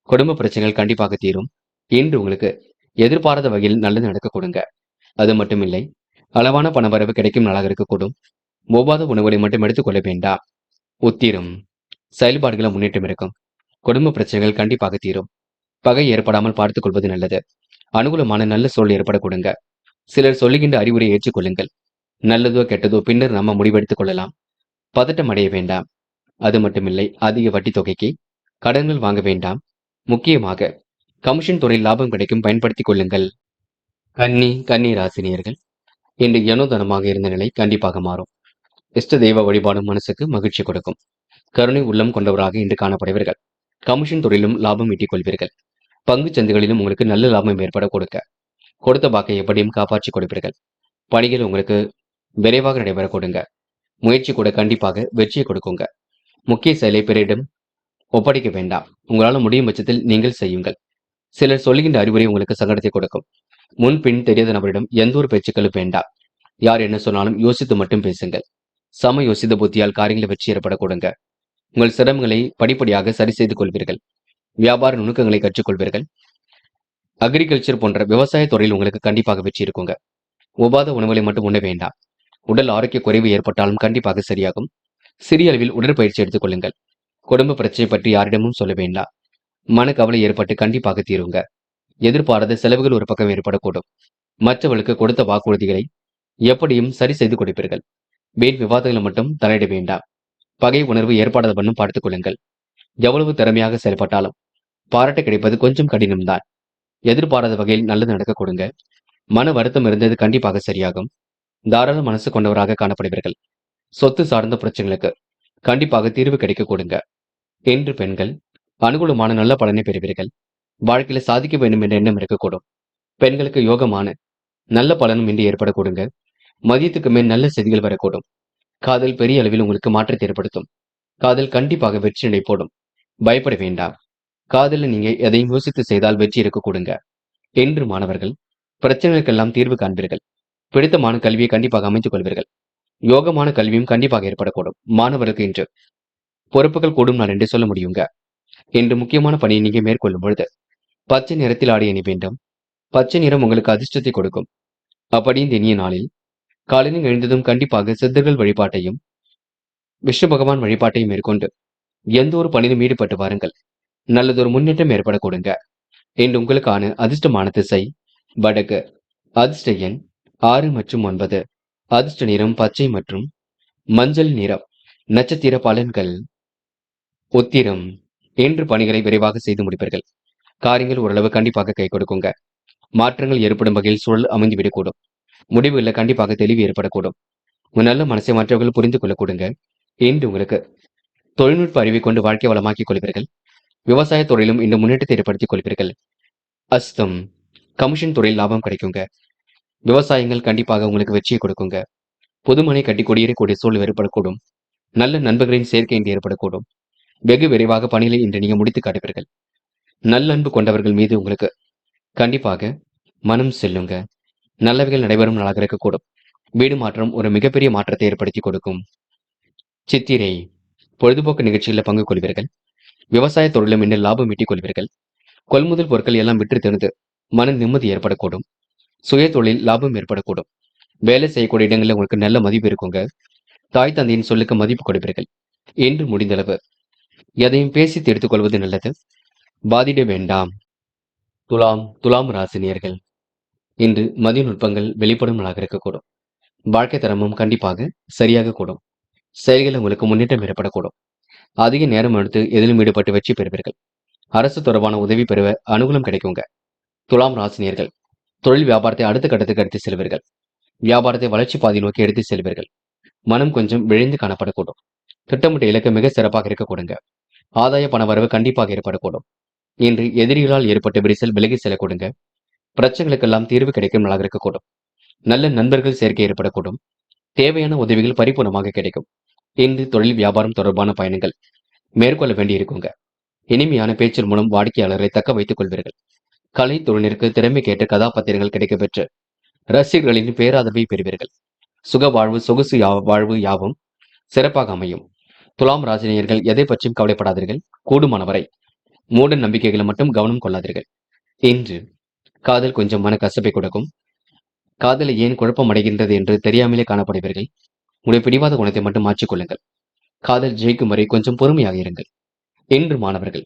குடும்ப பிரச்சனைகள் கண்டிப்பாக தீரும். இன்று உங்களுக்கு எதிர்பாராத வகையில் நல்லது நடக்க கொடுங்க. அது மட்டுமில்லை, அளவான பணவரவு கிடைக்கும் நாளாக இருக்கக்கூடும். ஒவ்வாத உணவுகளை மட்டும் எடுத்துக்கொள்ள வேண்டாம். உத்திரம். செயல்பாடுகளை முன்னேற்றம் இருக்கும். குடும்ப பிரச்சனைகள் கண்டிப்பாக தீரும். பகை ஏற்படாமல் பார்த்துக் கொள்வது நல்லது. அனுகூலமான நல்ல சூழல் ஏற்படக்கூடுங்க. சிலர் சொல்லுகின்ற அறிவுரை ஏற்றுக்கொள்ளுங்கள். நல்லதோ கெட்டதோ பின்னர் நம்ம முடிவெடுத்துக் கொள்ளலாம். பதட்டம் அடைய வேண்டாம். அது மட்டுமில்லை, அதிக வட்டி தொகைக்கு கடன்கள் வாங்க வேண்டாம். முக்கியமாக கமிஷன் துறையில் லாபம் கிடைக்கும், பயன்படுத்திக் கொள்ளுங்கள். கன்னி ராசினியர்கள் இன்று யனோதனமாக இருந்த நிலை கண்டிப்பாக மாறும். இஷ்ட தெய்வ வழிபாடும் மனசுக்கு மகிழ்ச்சி கொடுக்கும். கருணை உள்ளம் கொண்டவராக இன்று காணப்படுவீர்கள். கமிஷன் துறையிலும் லாபம் ஈட்டிக் கொள்வீர்கள். பங்கு சந்தைகளிலும் உங்களுக்கு நல்ல லாபம் ஏற்பட கொடுக்க கொடுத்த வாக்கை எப்படியும் காப்பாற்றிக் கொடுப்பீர்கள். பணிகள் உங்களுக்கு விரைவாக நடைபெற கொடுங்க. முயற்சி கூட கண்டிப்பாக வெற்றியை கொடுக்குங்க. முக்கிய செயலை பிறரிடம் ஒப்படைக்க வேண்டாம். உங்களால் முடியும் பட்சத்தில் நீங்கள் செய்யுங்கள். சிலர் சொல்லுகின்ற அறிவுரை உங்களுக்கு சங்கடத்தை கொடுக்கும். முன்பின் தெரியாத நபரிடம் எந்த ஒரு பேச்சுக்களும் வேண்டாம். யார் என்ன சொன்னாலும் யோசித்து மட்டும் பேசுங்கள். சம யோசித்த புத்தியால் காரியங்களை வெற்றி ஏற்பட கொடுங்க. உங்கள் சிரமங்களை படிப்படியாக சரி செய்து கொள்வீர்கள். வியாபார நுணுக்கங்களை கற்றுக்கொள்வீர்கள். அக்ரிகல்ச்சர் போன்ற விவசாய துறையில் உங்களுக்கு கண்டிப்பாக வெற்றி இருக்குங்க. ஒவ்வாத உணவுகளை மட்டும் உண்ண வேண்டாம். உடல் ஆரோக்கிய குறைவு ஏற்பட்டாலும் கண்டிப்பாக சரியாகும். சிறிய அளவில் உடற்பயிற்சி எடுத்துக் கொள்ளுங்கள். குடும்ப பிரச்சனை பற்றி யாரிடமும் சொல்ல வேண்டாம். மனக்கவலை ஏற்பட்டு கண்டிப்பாக தீருங்க. எதிர்பாராத செலவுகள் ஒரு பக்கம் ஏற்படக்கூடும். மற்றவர்களுக்கு கொடுத்த வாக்குறுதிகளை எப்படியும் சரி செய்து கொடுப்பீர்கள். வீண் விவாதங்களை மட்டும் தலையிட வேண்டாம். பகை உணர்வு ஏற்படாத வண்ணம் பார்த்துக் கொள்ளுங்கள். எவ்வளவு திறமையாக செயல்பட்டாலும் பாராட்டு கிடைப்பது கொஞ்சம் கடினம்தான். எதிர்பாராத வகையில் நல்லது நடக்க கொடுங்க. மன வருத்தம் இருந்தது கண்டிப்பாக சரியாகும். தாராள மனசு கொண்டவராக காணப்படுவீர்கள். சொத்து சார்ந்த பிரச்சனைகளுக்கு கண்டிப்பாக தீர்வு கிடைக்க கொடுங்க. இன்று பெண்கள் அனுகூலமான நல்ல பலனை பெறுவீர்கள். வாழ்க்கையில சாதிக்க வேண்டும் என்ற எண்ணம் இருக்கக்கூடும். பெண்களுக்கு யோகமான நல்ல பலனும் இன்று ஏற்பட கொடுங்க. மதியத்துக்கு மேல் நல்ல செய்திகள் வரக்கூடும். காதல் பெரிய அளவில் உங்களுக்கு மாற்றத்தை ஏற்படுத்தும். காதல் கண்டிப்பாக வெற்றி நடை போடும். பயப்பட வேண்டாம். காதலில் நீங்க எதையும் யோசித்து செய்தால் வெற்றி இருக்க கொடுங்க. என்று மாணவர்கள் பிரச்சனைகளுக்கெல்லாம் தீர்வு காண்பீர்கள். பிடித்தமான கல்வியை கண்டிப்பாக அமைத்துக் கொள்வீர்கள். யோகமான கல்வியும் கண்டிப்பாக ஏற்படக்கூடும். மாணவர்களுக்கு இன்று பொறுப்புகள் கூடும் நாள் என்று சொல்ல முடியுங்க. இன்று முக்கியமான பணியை நீங்க மேற்கொள்ளும் பொழுது பச்சை நிறத்தில் ஆடை அணி வேண்டும். பச்சை நிறம் உங்களுக்கு அதிர்ஷ்டத்தை கொடுக்கும். அப்படி இந்த இனிய நாளில் காலையில் எழுந்ததும் கண்டிப்பாக சித்தர்கள் வழிபாட்டையும் விஷ்ணு பகவான் வழிபாட்டையும் மேற்கொண்டு எந்த ஒரு பணியிலும் ஈடுபட்டு வாருங்கள். நல்லதொரு முன்னேற்றம் ஏற்பட கொடுங்க. இன்று உங்களுக்கான அதிர்ஷ்டமான திசை வடக்கு. அதிர்ஷ்ட எண் 6 மற்றும் 9. அதிர்ஷ்ட நிறம் பச்சை மற்றும் மஞ்சள் நிறம். நட்சத்திர பலன்கள். உத்திரம். இன்று பணிகளை விரைவாக செய்து முடிப்பீர்கள். காரியங்கள் ஓரளவு கண்டிப்பாக கை கொடுக்குங்க. மாற்றங்கள் ஏற்படும் வகையில் சூழல் அமைந்துவிடக்கூடும். முடிவுகளில் கண்டிப்பாக தெளிவு ஏற்படக்கூடும். உன் நல்ல மனசை மற்றவர்கள் புரிந்து கொள்ள கொடுங்க. இன்று உங்களுக்கு தொழில்நுட்ப அறிவை கொண்டு வாழ்க்கை வளமாக்கிக் கொள்வீர்கள். விவசாய துறையிலும் இந்த முன்னேற்றத்தை ஏற்படுத்திக் கொள்வீர்கள். அஸ்தம். கமிஷன் துறையில் லாபம் கிடைக்குங்க. விவசாயங்கள் கண்டிப்பாக உங்களுக்கு வெற்றியை கொடுக்குங்க. புதுமனை கட்டி குடியேறக்கூடிய சூழல் ஏற்படக்கூடும். நல்ல நண்பர்களின் சேர்க்கை இன்று ஏற்படக்கூடும். வெகு விரைவாக பணிகளை இன்று நீங்க முடித்து காட்டுவீர்கள். நல்லன்பு கொண்டவர்கள் மீது உங்களுக்கு கண்டிப்பாக மனம் செல்லுங்க. நல்லவைகள் நடைபெறும் நாளாக இருக்கக்கூடும். வீடு மாற்றம் ஒரு மிகப்பெரிய மாற்றத்தை ஏற்படுத்தி கொடுக்கும். சித்திரை. பொழுதுபோக்கு நிகழ்ச்சிகளில் பங்கு கொள்வீர்கள். விவசாய தொழிலும் இன்று லாபம் ஈட்டிக் கொள்வீர்கள். கொள்முதல் பொருட்கள் எல்லாம் விற்று திறந்து மன நிம்மதி ஏற்படக்கூடும். சுய தொழில் லாபம் ஏற்படக்கூடும். வேலை செய்யக்கூடிய இடங்களில் உங்களுக்கு நல்ல மதிப்பு இருக்குங்க. தாய் தந்தையின் சொல்லுக்கு மதிப்பு கொடுப்பீர்கள். என்று முடிந்தளவு எதையும் பேசி எடுத்துக் கொள்வது நல்லது. பாதிட வேண்டாம். துலாம் ராசினியர்கள் இன்று மதிய நுட்பங்கள் வெளிப்படும் நாளாக இருக்கக்கூடும். வாழ்க்கை தரமும் கண்டிப்பாக சரியாக கூடும். செயல்களில் உங்களுக்கு முன்னேற்றம் ஏற்படக்கூடும். அதிக நேரம் எடுத்து எதிலும் ஈடுபட்டு வெற்றி பெறுவீர்கள். அரசு தொடர்பான உதவி பெறுவ அனுகூலம் கிடைக்குங்க. துலாம் ராசினியர்கள் தொழில் வியாபாரத்தை அடுத்த கட்டத்துக்கு எடுத்து செல்வீர்கள். வியாபாரத்தை வளர்ச்சி பாதை நோக்கி எடுத்து செல்வீர்கள். மனம் கொஞ்சம் விழைந்து காணப்படக்கூடும். திட்டமிட்ட இலக்கு மிக சிறப்பாக இருக்கக்கூடுங்க. ஆதாய பண வரவு கண்டிப்பாக ஏற்படக்கூடும். இன்று எதிரிகளால் ஏற்பட்ட விரிசல் விலகி செல்லக்கூடுங்க. பிரச்சனைகளுக்கெல்லாம் தீர்வு கிடைக்கும் நாளாக இருக்கக்கூடும். நல்ல நண்பர்கள் சேர்க்கை ஏற்படக்கூடும். தேவையான உதவிகள் பரிபூர்ணமாக கிடைக்கும். இன்று தொழில் வியாபாரம் தொடர்பான பயணங்கள் மேற்கொள்ள வேண்டியிருக்குங்க. இனிமையான பேச்சின் மூலம் வாடிக்கையாளரை தக்க வைத்துக் கொள்வீர்கள். கலை தொழிலிற்கு திறமைக்கேற்ற கதாபாத்திரங்கள் கிடைக்கப்பெற்று ரசிகர்களின் பேராதரவை பெறுவீர்கள். சுக வாழ்வு சொகுசு வாழ்வு யாவும் சிறப்பாக அமையும். துலாம் ராசினியர்கள் எதை பற்றியும் கவலைப்படாதீர்கள். கூடுமானவரை மூட நம்பிக்கைகளை மட்டும் கவனம் கொள்ளாதீர்கள். இன்று காதல் கொஞ்சம் மன கசப்பை கொடுக்கும். காதலை ஏன் குழப்பம் அடைகின்றது என்று தெரியாமலே காணப்படுவீர்கள். உங்களுடைய பிடிவாத குணத்தை மட்டும் மாற்றிக்கொள்ளுங்கள். காதல் ஜெயிக்கும் வரை கொஞ்சம் பொறுமையாக இருங்கள். இன்று மாணவர்கள்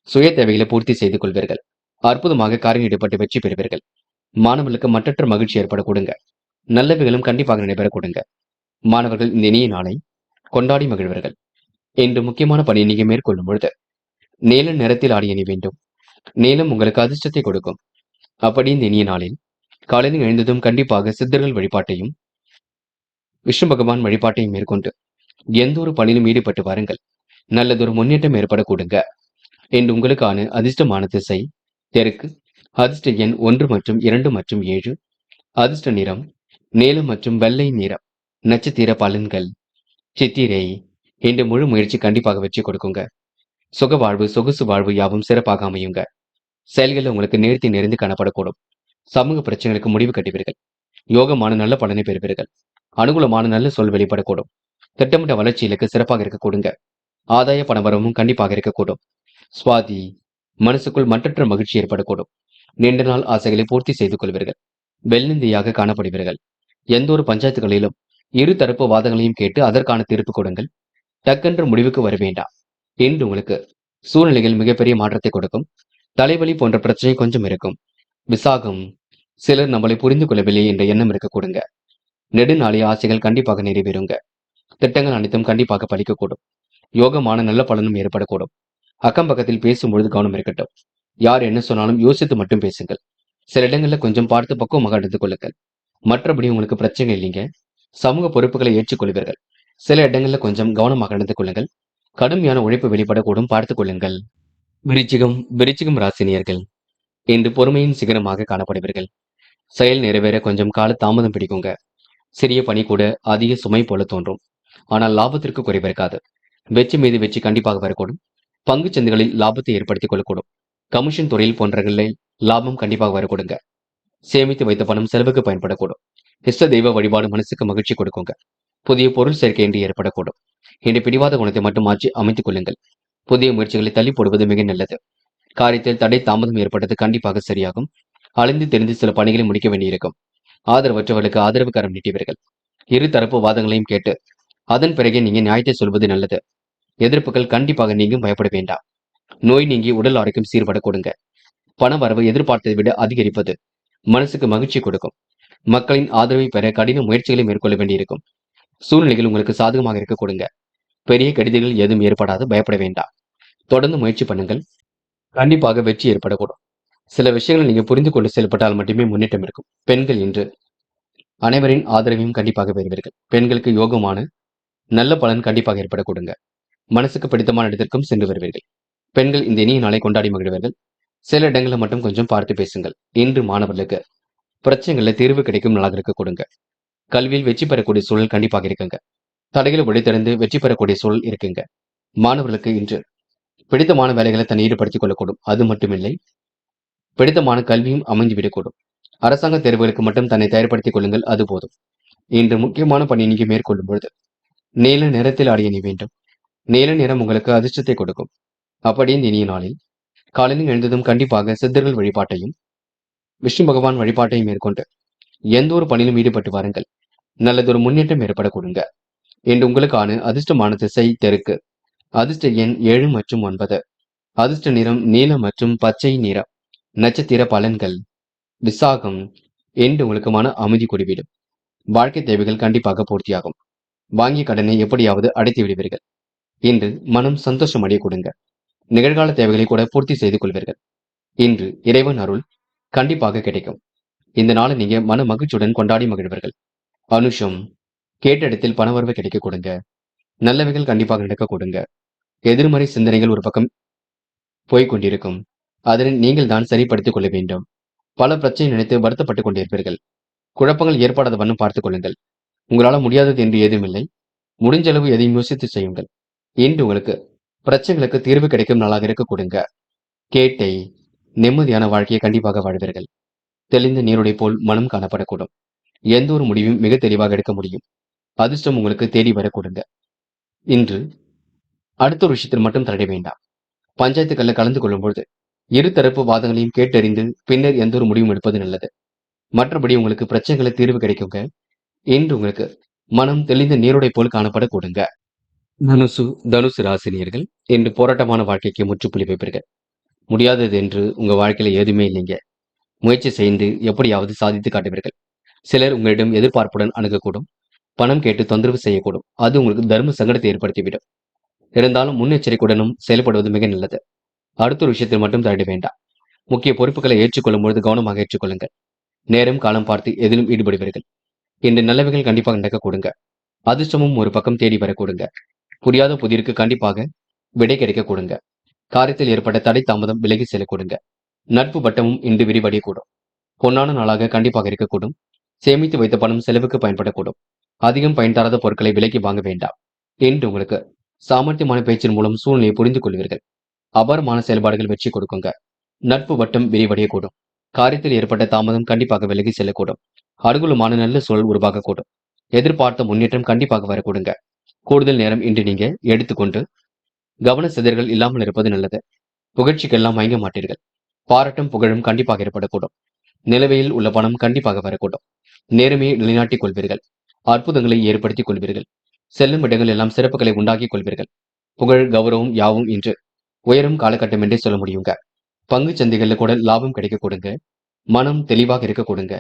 சுய தேவைகளை பூர்த்தி செய்து கொள்வீர்கள். அற்புதமாக காரியம் ஈடுபட்டு வெற்றி பெறுவீர்கள். மாணவர்களுக்கு மற்றற்ற மகிழ்ச்சி ஏற்பட கொடுங்க. நல்லவைகளும் கண்டிப்பாக நடைபெற கொடுங்க. மாணவர்கள் இந்த இனிய நாளை கொண்டாடி மகிழ்வர்கள். இன்று முக்கியமான பணியை நீங்க மேற்கொள்ளும் பொழுது நீல நிறத்தில் ஆடி அணி வேண்டும். நீலம் உங்களுக்கு அதிர்ஷ்டத்தை கொடுக்கும். அப்படி இந்த இனிய நாளில் காலையில் எழுந்ததும் கண்டிப்பாக சித்தர்கள் வழிபாட்டையும் விஷ்ணு பகவான் வழிபாட்டையும் மேற்கொண்டு எந்த ஒரு பணியிலும் ஈடுபட்டு வாருங்கள். நல்லதொரு முன்னேற்றம் ஏற்பட கொடுங்க. இன்று உங்களுக்கான அதிர்ஷ்டமான திசை தெற்கு. அதிர்ஷ்ட எண் 1 மற்றும் 2 மற்றும் 7. அதிர்ஷ்ட நிறம் நீலம் மற்றும் வெள்ளை நிறம். நட்சத்திர பலன்கள் சித்திரை. இன்று முழு முயற்சி கண்டிப்பாக வெற்றி கொடுக்குங்க. சுக வாழ்வு சொகுசு வாழ்வு யாவும் சிறப்பாக அமையுங்க. செயல்களில் உங்களுக்கு நேர்த்தி நிறைந்து காணப்படக்கூடும். சமூக பிரச்சனைகளுக்கு முடிவு கட்டுவீர்கள். யோகமான நல்ல பலனை பெறுவீர்கள். அனுகூலமான நல்ல சொல் வெளிப்படக்கூடும். திட்டமிட்ட வளர்ச்சி இலக்கு சிறப்பாக இருக்க கொடுங்க. ஆதாய பணவரமும் கண்டிப்பாக இருக்கக்கூடும். சுவாதி மனசுக்குள் மற்றற்ற மகிழ்ச்சி ஏற்படக்கூடும். நீண்ட நாள் ஆசைகளை பூர்த்தி செய்து கொள்வீர்கள். வெள்ளிந்தியாக காணப்படுவீர்கள். எந்த ஒரு பஞ்சாயத்துகளிலும் இரு தரப்பு வாதங்களையும் கேட்டு அதற்கான தீர்ப்பு கொடுங்கள். டக்கென்று முடிவுக்கு வர வேண்டாம். இன்று உங்களுக்கு சூழ்நிலைகள் மிகப்பெரிய மாற்றத்தை கொடுக்கும். தலைவலி போன்ற பிரச்சனை கொஞ்சம் இருக்கும். விசாகம் சிலர் நம்மளை புரிந்து கொள்ளவில்லை என்ற எண்ணம் இருக்க கொடுங்க. நெடுநாளைய ஆசைகள் கண்டிப்பாக நிறைவேறுங்க. திட்டங்கள் அனைத்தும் கண்டிப்பாக பலிக்கக்கூடும். யோகமான நல்ல பலனும் ஏற்படக்கூடும். அக்கம் பக்கத்தில் பேசும்பொழுது கவனம் இருக்கட்டும். யார் என்ன சொன்னாலும் யோசித்து மட்டும் பேசுங்கள். சில இடங்கள்ல கொஞ்சம் பார்த்து பக்குவமாக நடந்து கொள்ளுங்கள். மற்றபடி உங்களுக்கு பிரச்சனை இல்லைங்க. சமூக பொறுப்புகளை ஏற்றுக்கொள்வீர்கள். சில இடங்கள்ல கொஞ்சம் கவனமாக நடந்து கொள்ளுங்கள். கடுமையான உழைப்பு வெளிப்படக்கூடும், பார்த்துக் கொள்ளுங்கள். விருச்சிகம் ராசினியர்கள் இன்று பொறுமையின் சிகரமாக காணப்படுவீர்கள். செயல் நிறைவேற கொஞ்சம் கால தாமதம் பிடிக்குங்க. சிறிய பணி கூட அதிக சுமை போல தோன்றும். ஆனால் லாபத்திற்கு குறைவு இருக்காது. வெற்றி மீது வெற்றி கண்டிப்பாக வரக்கூடும். பங்கு சந்தைகளில் லாபத்தை ஏற்படுத்திக் கொள்ளக்கூடும். கமிஷன் துறையில் போன்றகளில் லாபம் கண்டிப்பாக வரக்கூடுங்க. சேமித்து வைத்த பணம் செலவுக்கு பயன்படக்கூடும். இஷ்ட தெய்வ வழிபாடு மனசுக்கு மகிழ்ச்சி கொடுக்குங்க. புதிய பொருள் சேர்க்கை என்று ஏற்படக்கூடும். இன்று பிடிவாத குணத்தை மட்டும் மாற்றி அமைத்துக் கொள்ளுங்கள். புதிய முயற்சிகளை தள்ளி போடுவது மிக நல்லது. காரியத்தில் தடை தாமதம் ஏற்பட்டது கண்டிப்பாக சரியாகும். அலைந்து தெரிந்து சில பணிகளை முடிக்க வேண்டியிருக்கும். ஆதரவற்றவர்களுக்கு ஆதரவு கரம் நீட்டிவீர்கள். இரு தரப்பு வாதங்களையும் கேட்டு அதன் பிறகே நீங்க நியாயத்தை சொல்வது நல்லது. எதிர்ப்புகள் கண்டிப்பாக நீங்கும், பயப்பட வேண்டாம். நோய் நீங்கி உடல் ஆரோக்கியம் சீர்பட கொடுங்க. பண வரவு எதிர்பார்த்ததை விட அதிகரிப்பது மனசுக்கு மகிழ்ச்சி கொடுக்கும். மக்களின் ஆதரவை பெற கடின முயற்சிகளை மேற்கொள்ள வேண்டியிருக்கும். சூழ்நிலைகள் உங்களுக்கு சாதகமாக இருக்க கொடுங்க. பெரிய கடிதங்கள் எதுவும் ஏற்படாது, பயப்பட வேண்டாம். தொடர்ந்து முயற்சி பண்ணுங்கள். கண்டிப்பாக வெற்றி ஏற்படக்கூடும். சில விஷயங்களை நீங்க புரிந்து கொண்டு செயல்பட்டால் மட்டுமே முன்னேற்றம் இருக்கும். பெண்கள் இன்று அனைவரின் ஆதரவையும் கண்டிப்பாக பெறுவீர்கள். பெண்களுக்கு யோகமான நல்ல பலன் கண்டிப்பாக ஏற்பட கொடுங்க. மனசுக்கு பிடித்தமான இடத்திற்கும் சென்று வருவீர்கள். பெண்கள் இந்த இனிய நாளை கொண்டாடி மகிழ்வீர்கள். சில இடங்களில் மட்டும் கொஞ்சம் பார்த்து பேசுங்கள். இன்று மாணவர்களுக்கு பிரச்சனைகள்ல தீர்வு கிடைக்கும் நாளாக இருக்க கொடுங்க. கல்வியில் வெற்றி பெறக்கூடிய சூழல் கண்டிப்பாக இருக்குங்க. தடைகளை உடைத்தறிந்து வெற்றி பெறக்கூடிய சூழல் இருக்குங்க. மாணவர்களுக்கு இன்று பிடித்தமான வேலைகளை தன்னை ஈடுபடுத்திக் கொள்ளக்கூடும். அது மட்டுமில்லை, பிடித்தமான கல்வியும் அமைந்துவிடக்கூடும். அரசாங்க தேர்வுகளுக்கு மட்டும் தன்னை தயார்படுத்திக் கொள்ளுங்கள், அது போதும். இன்று முக்கியமான பணி நீங்க மேற்கொள்ளும் பொழுது நீல நிறத்தில் ஆடிய நீ வேண்டும். நீல நிறம் உங்களுக்கு அதிர்ஷ்டத்தை கொடுக்கும். அப்படி இந்த இனிய நாளில் காலையில் எழுந்ததும் கண்டிப்பாக சித்தர்கள் வழிபாட்டையும் விஷ்ணு பகவான் வழிபாட்டையும் மேற்கொண்டு எந்த ஒரு பணியிலும் ஈடுபட்டு வாருங்கள். நல்லதொரு முன்னேற்றம் ஏற்பட கொடுங்க. இன்று உங்களுக்கான அதிர்ஷ்டமான திசை தெற்கு. அதிர்ஷ்ட எண் 7 மற்றும் 9. அதிர்ஷ்ட நிறம் நீலம் மற்றும் பச்சை நிறம். நட்சத்திர பலன்கள். விசாகம். என்று உங்களுக்கு மன அமைதி கூடிவிடும். வாழ்க்கை தேவைகள் கண்டிப்பாக பூர்த்தியாகும். வாங்கிய கடனை எப்படியாவது அடைத்து விடுவீர்கள். இன்று மனம் சந்தோஷம் அடைய கொடுங்க. நிகழ்கால தேவைகளை கூட பூர்த்தி செய்து கொள்வீர்கள். இன்று இறைவன் அருள் கண்டிப்பாக கிடைக்கும். இந்த நாளை நீங்க மன மகிழ்ச்சியுடன் கொண்டாடி மகிழ்வீர்கள். அனுஷம். கேட்ட இடத்தில் பணவரவு கிடைக்க கொடுங்க. நல்லவைகள் கண்டிப்பாக நடக்க கொடுங்க. எதிர்மறை சிந்தனைகள் ஒரு பக்கம் போய்கொண்டிருக்கும். அதனை நீங்கள் தான் சரிப்படுத்திக் கொள்ள வேண்டும். பல பிரச்சனை நினைத்து வருத்தப்பட்டுக் கொண்டிருப்பீர்கள். குழப்பங்கள் ஏற்படாத வண்ணம் பார்த்துக் கொள்ளுங்கள். உங்களால முடியாதது என்று ஏதுமில்லை. முடிஞ்ச அளவு எதையும் யோசித்து செய்யுங்கள். இன்று உங்களுக்கு பிரச்சனைகளுக்கு தீர்வு கிடைக்கும் நாளாக இருக்க கொடுங்க. கேட்டை. நிம்மதியான வாழ்க்கையை கண்டிப்பாக வாழ்வீர்கள். தெளிந்த நீருடை போல் மனம் காணப்படக்கூடும். எந்த ஒரு முடிவும் மிக தெளிவாக எடுக்க முடியும். அதிர்ஷ்டம் உங்களுக்கு தேடி வர கொடுங்க. இன்று அடுத்த ஒரு விஷயத்தில் மட்டும் தலையிட வேண்டாம். பஞ்சாயத்துக்கள்ல கலந்து கொள்ளும் பொழுது இருதரப்பு வாதங்களையும் கேட்டறிந்து பின்னர் எந்த ஒரு முடிவும் எடுப்பது நல்லது. மற்றபடி உங்களுக்கு பிரச்சனைகளை தீர்வு கிடைக்குங்க. இன்று உங்களுக்கு மனம் தெளிந்த நீரோடை போல் காணப்பட கொடுங்க. தனுசு ராசினியர்கள் இன்று போராட்டமான வாழ்க்கைக்கு முற்றுப்புள்ளி வைப்பீர்கள். முடியாதது என்று உங்க வாழ்க்கையில எதுவுமே இல்லைங்க. முயற்சி செய்து எப்படியாவது சாதித்து காட்டுவீர்கள். சிலர் உங்களிடம் எதிர்பார்ப்புடன் அணுகக்கூடும். பணம் கேட்டு தொந்தரவு செய்யக்கூடும். அது உங்களுக்கு தர்ம சங்கடத்தை ஏற்படுத்திவிடும். இருந்தாலும் முன்னெச்சரிக்கையுடனும் செயல்படுவது மிக நல்லது. அடுத்த ஒரு விஷயத்தில் மட்டும் தலையிட வேண்டாம். முக்கிய பொறுப்புகளை ஏற்றுக்கொள்ளும் பொழுது கவனமாக ஏற்றுக்கொள்ளுங்கள். நேரம் காலம் பார்த்து எதிலும் ஈடுபடுவீர்கள். இன்று நல்லவைகள் கண்டிப்பாக நடக்க கொடுங்க. அதிர்ஷ்டமும் ஒரு பக்கம் தேடி வர கொடுங்க. புரியாத புதிருக்கு கண்டிப்பாக விடை கிடைக்க கொடுங்க. காரியத்தில் ஏற்பட்ட தடை தாமதம் விலகி செல்ல கொடுங்க. நட்பு வட்டமும் இன்று விரிவடையக்கூடும். பொன்னான நாளாக கண்டிப்பாக இருக்கக்கூடும். சேமித்து வைத்த பணம் செலவுக்கு பயன்படக்கூடும். அதிகம் பயன் தராத பொருட்களை விலைக்கு வாங்க வேண்டாம். இன்று உங்களுக்கு சாமர்த்தியமான பேச்சின் மூலம் சூழ்நிலையை புரிந்து கொள்வீர்கள். அபாரமான செயல்பாடுகள் வெற்றி கொடுக்குங்க. நட்பு வட்டம் விரிவடையக்கூடும். காரியத்தில் ஏற்பட்ட தாமதம் கண்டிப்பாக விலகி செல்லக்கூடும். அனுகூலமான நல்ல சூழல் உருவாகக்கூடும். எதிர்பார்த்த முன்னேற்றம் கண்டிப்பாக வரக்கூடுங்க. கூடுதல் நேரம் இன்று நீங்க எடுத்துக்கொண்டு கவன சிதறல்கள் இல்லாமல் இருப்பது நல்லது. புகழ்ச்சிக்கெல்லாம் மயங்க மாட்டீர்கள். பாராட்டும் புகழும் கண்டிப்பாக ஏற்படக்கூடும். நிலுவையில் உள்ள பணம் கண்டிப்பாக வரக்கூடும். நேர்மையை நிலைநாட்டிக் கொள்வீர்கள். அற்புதங்களை ஏற்படுத்திக் கொள்வீர்கள். செல்லும் இடங்கள் எல்லாம் சிறப்புகளை உண்டாக்கிக் கொள்வீர்கள். புகழ் கௌரவம் யாவும் இன்று உயரும் காலகட்டம் என்றே சொல்ல முடியுங்க. பங்கு சந்தைகளில் கூட லாபம் கிடைக்க கொடுங்க. மனம் தெளிவாக இருக்க கொடுங்க.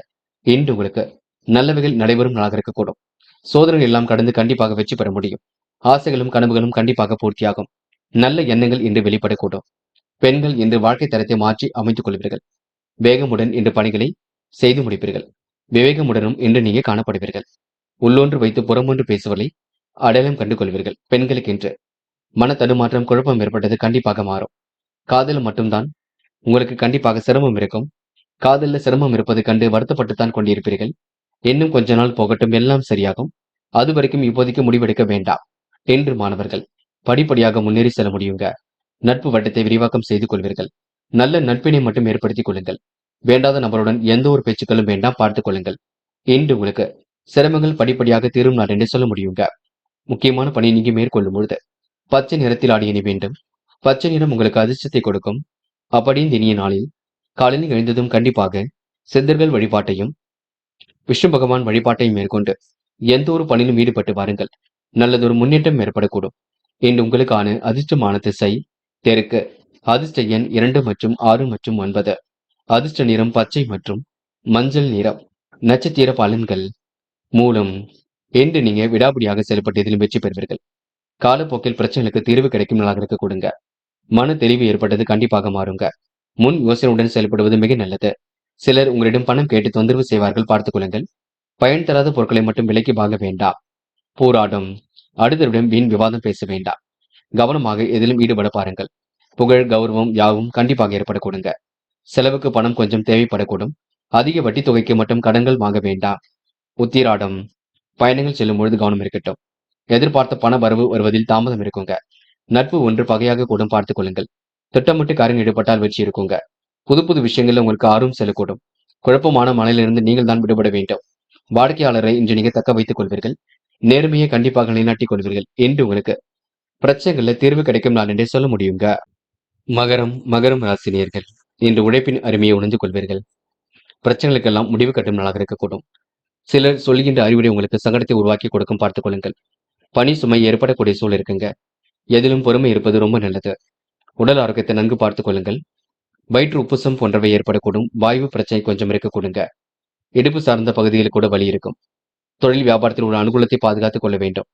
இன்று உங்களுக்கு நல்லவைகள் நடைபெறும் நாளாக இருக்கக்கூடும். சோதனை எல்லாம் கடந்து கண்டிப்பாக வெற்றி பெற முடியும். ஆசைகளும் கனவுகளும் கண்டிப்பாக பூர்த்தியாகும். நல்ல எண்ணங்கள் இன்று வெளிப்படக்கூடும். பெண்கள் இன்று வாழ்க்கை தரத்தை மாற்றி அமைத்துக் கொள்வீர்கள். வேகமுடன் இன்று பணிகளை செய்து முடிப்பீர்கள். விவேகமுடனும் இன்று நீங்க காணப்படுவீர்கள். உள்ளொன்று வைத்து புறமொன்று பேசுவதை அடையாளம் கண்டு கொள்வீர்கள். பெண்களுக்கு இன்று மன தடுமாற்றம் குழப்பம் ஏற்பட்டது கண்டிப்பாக மாறும். காதல் மட்டும்தான் உங்களுக்கு கண்டிப்பாக சிரமம் இருக்கும். காதல்ல சிரமம் இருப்பது கண்டு வருத்தப்பட்டுத்தான் கொண்டிருப்பீர்கள். இன்னும் கொஞ்ச நாள் போகட்டும், எல்லாம் சரியாகும். அது வரைக்கும் இப்போதைக்கு முடிவெடுக்க வேண்டாம் என்று மாணவர்கள் படிப்படியாக முன்னேறி செல்ல முடியுங்க. நட்பு வட்டத்தை விரிவாக்கம் செய்து கொள்வீர்கள். நல்ல நட்பினை மட்டும் ஏற்படுத்திக் கொள்ளுங்கள். வேண்டாத நபருடன் எந்த ஒரு பேச்சுக்களும் வேண்டாம், பார்த்துக் கொள்ளுங்கள். இன்று உங்களுக்கு சிரமங்கள் படிப்படியாக தீரும் நாள் என்று சொல்ல முடியுங்க. முக்கியமான பணி நீங்க மேற்கொள்ளும் பொழுது பச்சை நிறத்தில் ஆடை அணி வேண்டும். பச்சை நிறம் உங்களுக்கு அதிர்ஷ்டத்தை கொடுக்கும். அப்படி இந்த இனிய நாளில் காலையில் எழுந்ததும் கண்டிப்பாக சித்தர்கள் வழிபாட்டையும் விஷ்ணு பகவான் வழிபாட்டையும் மேற்கொண்டு எந்த ஒரு பணியிலும் ஈடுபட்டு வாருங்கள். நல்லதொரு முன்னேற்றம் ஏற்படக்கூடும். இன்று உங்களுக்கான அதிர்ஷ்டமான திசை தெற்கு. அதிர்ஷ்ட எண் 2 மற்றும் 6 மற்றும் 9. அதிர்ஷ்ட நிறம் பச்சை மற்றும் மஞ்சள் நிறம். நட்சத்திர பலன்கள். மூலம். இன்று நீங்க விடாபிடியாக செயல்பட்டு இதிலும் வெற்றி பெறுவீர்கள். காலப்போக்கில் பிரச்சனைகளுக்கு தீர்வு கிடைக்கும் நாளாக இருக்க கொடுங்க. மன தெளிவு ஏற்பட்டது கண்டிப்பாக மாறுங்க. முன் யோசனையுடன் செயல்படுவது மிக நல்லது. சிலர் உங்களிடம் பணம் கேட்டு தொந்தரவு செய்வார்கள், பார்த்துக் கொள்ளுங்கள். பயன் தராத பொருட்களை மட்டும் விலைக்கு வாங்க வேண்டாம். போராடும். அடுத்தவரிடம் வீண் விவாதம் பேச வேண்டாம். கவனமாக எதிலும் ஈடுபட பாருங்கள். புகழ் கௌரவம் யாவும் கண்டிப்பாக ஏற்பட கொடுங்க. செலவுக்கு பணம் கொஞ்சம் தேவைப்படக்கூடும். அதிக வட்டி தொகைக்கு மட்டும் கடன்கள் வாங்க வேண்டாம். உத்திராடம். பயணங்கள் செல்லும் பொழுது கவனம் இருக்கட்டும். எதிர்பார்த்த பண வரவு வருவதில் தாமதம் இருக்குங்க. நட்பு ஒன்று பகையாக கூடும், பார்த்துக் கொள்ளுங்கள். திட்டமிட்டு காரியம் ஈடுபட்டால் வெற்றி இருக்குங்க. புது புது விஷயங்கள்ல உங்களுக்கு ஆர்வம் செல்லக்கூடும். குழப்பமான மனதிலிருந்து நீங்கள் தான் விடுபட வேண்டும். வாடிக்கையாளரை இன்று நீங்க தக்க வைத்துக் கொள்வீர்கள். நேர்மையை கண்டிப்பாக நிலைநாட்டிக் கொள்வீர்கள். என்று உங்களுக்கு பிரச்சனைகள்ல தீர்வு கிடைக்கும் நாள் என்றே சொல்ல முடியுங்க. மகரம் ராசினியர்கள் இன்று உழைப்பின் அருமையை உணர்ந்து கொள்வீர்கள். பிரச்சனைகளுக்கெல்லாம் முடிவு கட்டும் நாளாக இருக்கக்கூடும். சிலர் சொல்கின்ற அறிவுரை உங்களுக்கு சங்கடத்தை உருவாக்கி கொடுக்கும், பார்த்துக் கொள்ளுங்கள். பணி சுமை ஏற்படக்கூடிய சூழல் இருக்குங்க. எதிலும் பொறுமை இருப்பது ரொம்ப நல்லது. உடல் ஆரோக்கியத்தை நன்கு பார்த்துக் கொள்ளுங்கள். வயிற்று உப்புசம் போன்றவை ஏற்படக்கூடும். வாயு பிரச்சனை கொஞ்சம் இருக்க கொடுங்க. இடுப்பு சார்ந்த பகுதியில் கூட வலி இருக்கும். தொழில் வியாபாரத்தில் உள்ள அனுகூலத்தை பாதுகாத்துக் கொள்ள வேண்டும்.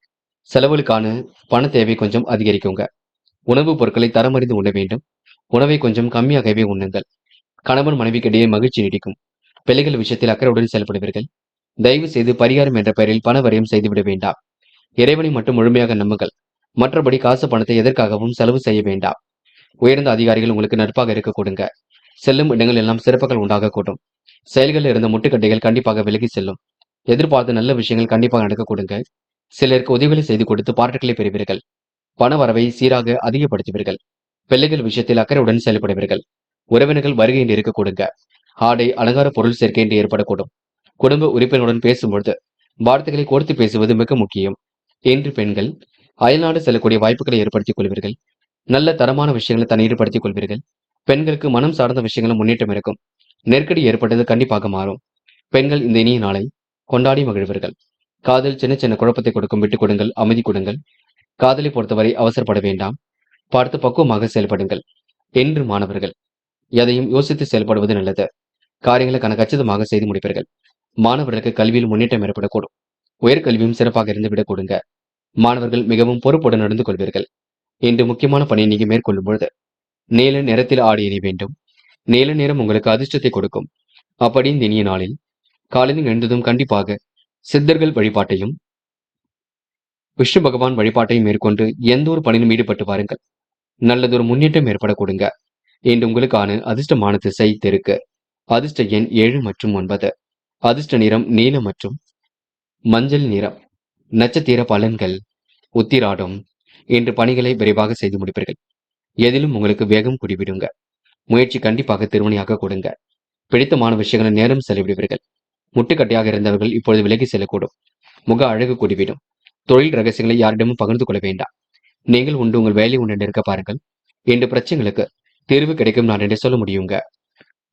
செலவுகளுக்கான பண தேவை கொஞ்சம் அதிகரிக்குங்க. உணவுப் பொருட்களை தரமறிந்து உண்ண வேண்டும். உணவை கொஞ்சம் கம்மியாகவே உண்ணுங்கள். கணவன் மனைவிக்கிடையே மகிழ்ச்சி நீடிக்கும். பிள்ளைகள் விஷயத்தில் அக்கறையுடன் செயல்படுவீர்கள். தயவு செய்து பரிகாரம் என்ற பெயரில் பண வரையும் செய்துவிட வேண்டாம். இறைவனை மட்டும் முழுமையாக நம்புங்கள். மற்றபடி காசு பணத்தை எதற்காகவும் செலவு செய்ய வேண்டாம். உயர்ந்த அதிகாரிகள் உங்களுக்கு நட்பாக இருக்க கொடுங்க. செல்லும் இடங்கள் எல்லாம் சிறப்புகள் உண்டாகக்கூடும். செயல்களில் இருந்த முட்டுக்கட்டைகள் கண்டிப்பாக விலகி செல்லும். எதிர்பார்த்த நல்ல விஷயங்கள் கண்டிப்பாக நடக்க கொடுங்க. சிலருக்கு உதவிகளை செய்து கொடுத்து பாராட்டுகளை பெறுவீர்கள். பண வரவை சீராக அதிகப்படுத்துவீர்கள். பிள்ளைகள் விஷயத்தில் அக்கறையுடன் செயல்படுவீர்கள். உறவினர்கள் வருகை என்று இருக்க கொடுங்க. ஆடை அலங்கார பொருள் சேர்க்கை என்று ஏற்படக்கூடும். குடும்ப உறுப்பினருடன் பேசும்பொழுது வார்த்தைகளை கோர்த்து பேசுவது மிக முக்கியம். இன்று பெண்கள் அயல்நாடு செல்லக்கூடிய வாய்ப்புகளை ஏற்படுத்திக் கொள்வீர்கள். நல்ல தரமான விஷயங்களை தன்னை ஈடுபடுத்திக் கொள்வீர்கள். பெண்களுக்கு மனம் சார்ந்த விஷயங்களும் முன்னேற்றம் இருக்கும். நெருக்கடி ஏற்பட்டது கண்டிப்பாக மாறும். பெண்கள் இந்த இனிய நாளை கொண்டாடி மகிழ்வீர்கள். காதல் சின்ன சின்ன குழப்பத்தை கொடுக்கும். விட்டுக் கொடுங்கள், அமைதி கொடுங்கள். காதலை பொறுத்தவரை அவசரப்பட வேண்டாம். பார்த்து பக்குவமாக செயல்படுங்கள். என்று மாணவர்கள் எதையும் யோசித்து செயல்படுவது நல்லது. காரியங்களை கச்சிதமாக செய்து முடிப்பீர்கள். மாணவர்களுக்கு கல்வியில் முன்னேற்றம் ஏற்படக்கூடும். உயர்கல்வியும் சிறப்பாக இருந்துவிடக் கொடுங்க. மாணவர்கள் மிகவும் பொறுப்புடன் நடந்து கொள்வீர்கள். இன்று முக்கியமான பணியை நீங்க மேற்கொள்ளும் பொழுது நீல நிறத்தில் ஆடை அணிய வேண்டும். நீல நிறம் உங்களுக்கு அதிர்ஷ்டத்தை கொடுக்கும். அப்படி இந்த இனிய நாளில் காலையில் எழுந்ததும் கண்டிப்பாக சித்தர்கள் வழிபாட்டையும் விஷ்ணு பகவான் வழிபாட்டையும் மேற்கொண்டு எந்த ஒரு பணியிலும் ஈடுபட்டு வாருங்கள். நல்லதொரு முன்னேற்றம் ஏற்பட கொடுங்க. இன்று உங்களுக்கான அதிர்ஷ்டமான திசை தெற்கு. அதிர்ஷ்ட எண் 7 மற்றும் 9. அதிர்ஷ்ட நிறம் நீலம் மற்றும் மஞ்சள் நிறம். நட்சத்திர பலன்கள். உத்திராடம். இன்று பணிகளை விரைவாக செய்து முடிப்பீர்கள். எதிலும் உங்களுக்கு வேகம் கூடிவிடுங்க. முயற்சி கண்டிப்பாக திருமணியாக கொடுங்க. பிடித்தமான விஷயங்களை நேரம் செலவிடுவீர்கள். முட்டுக்கட்டையாக இருந்தவர்கள் இப்பொழுது விலகி செல்லக்கூடும். முக அழகு கூடிவிடும். தொழில் ரகசியங்களை யாரிடமும் பகிர்ந்து கொள்ள வேண்டாம். நீங்கள் உண்டு உங்கள் வேலை உண்டு இருக்க பாருங்கள். இன்று பிரச்சனைகளுக்கு தீர்வு கிடைக்கும் நான் என்று சொல்ல முடியுங்க.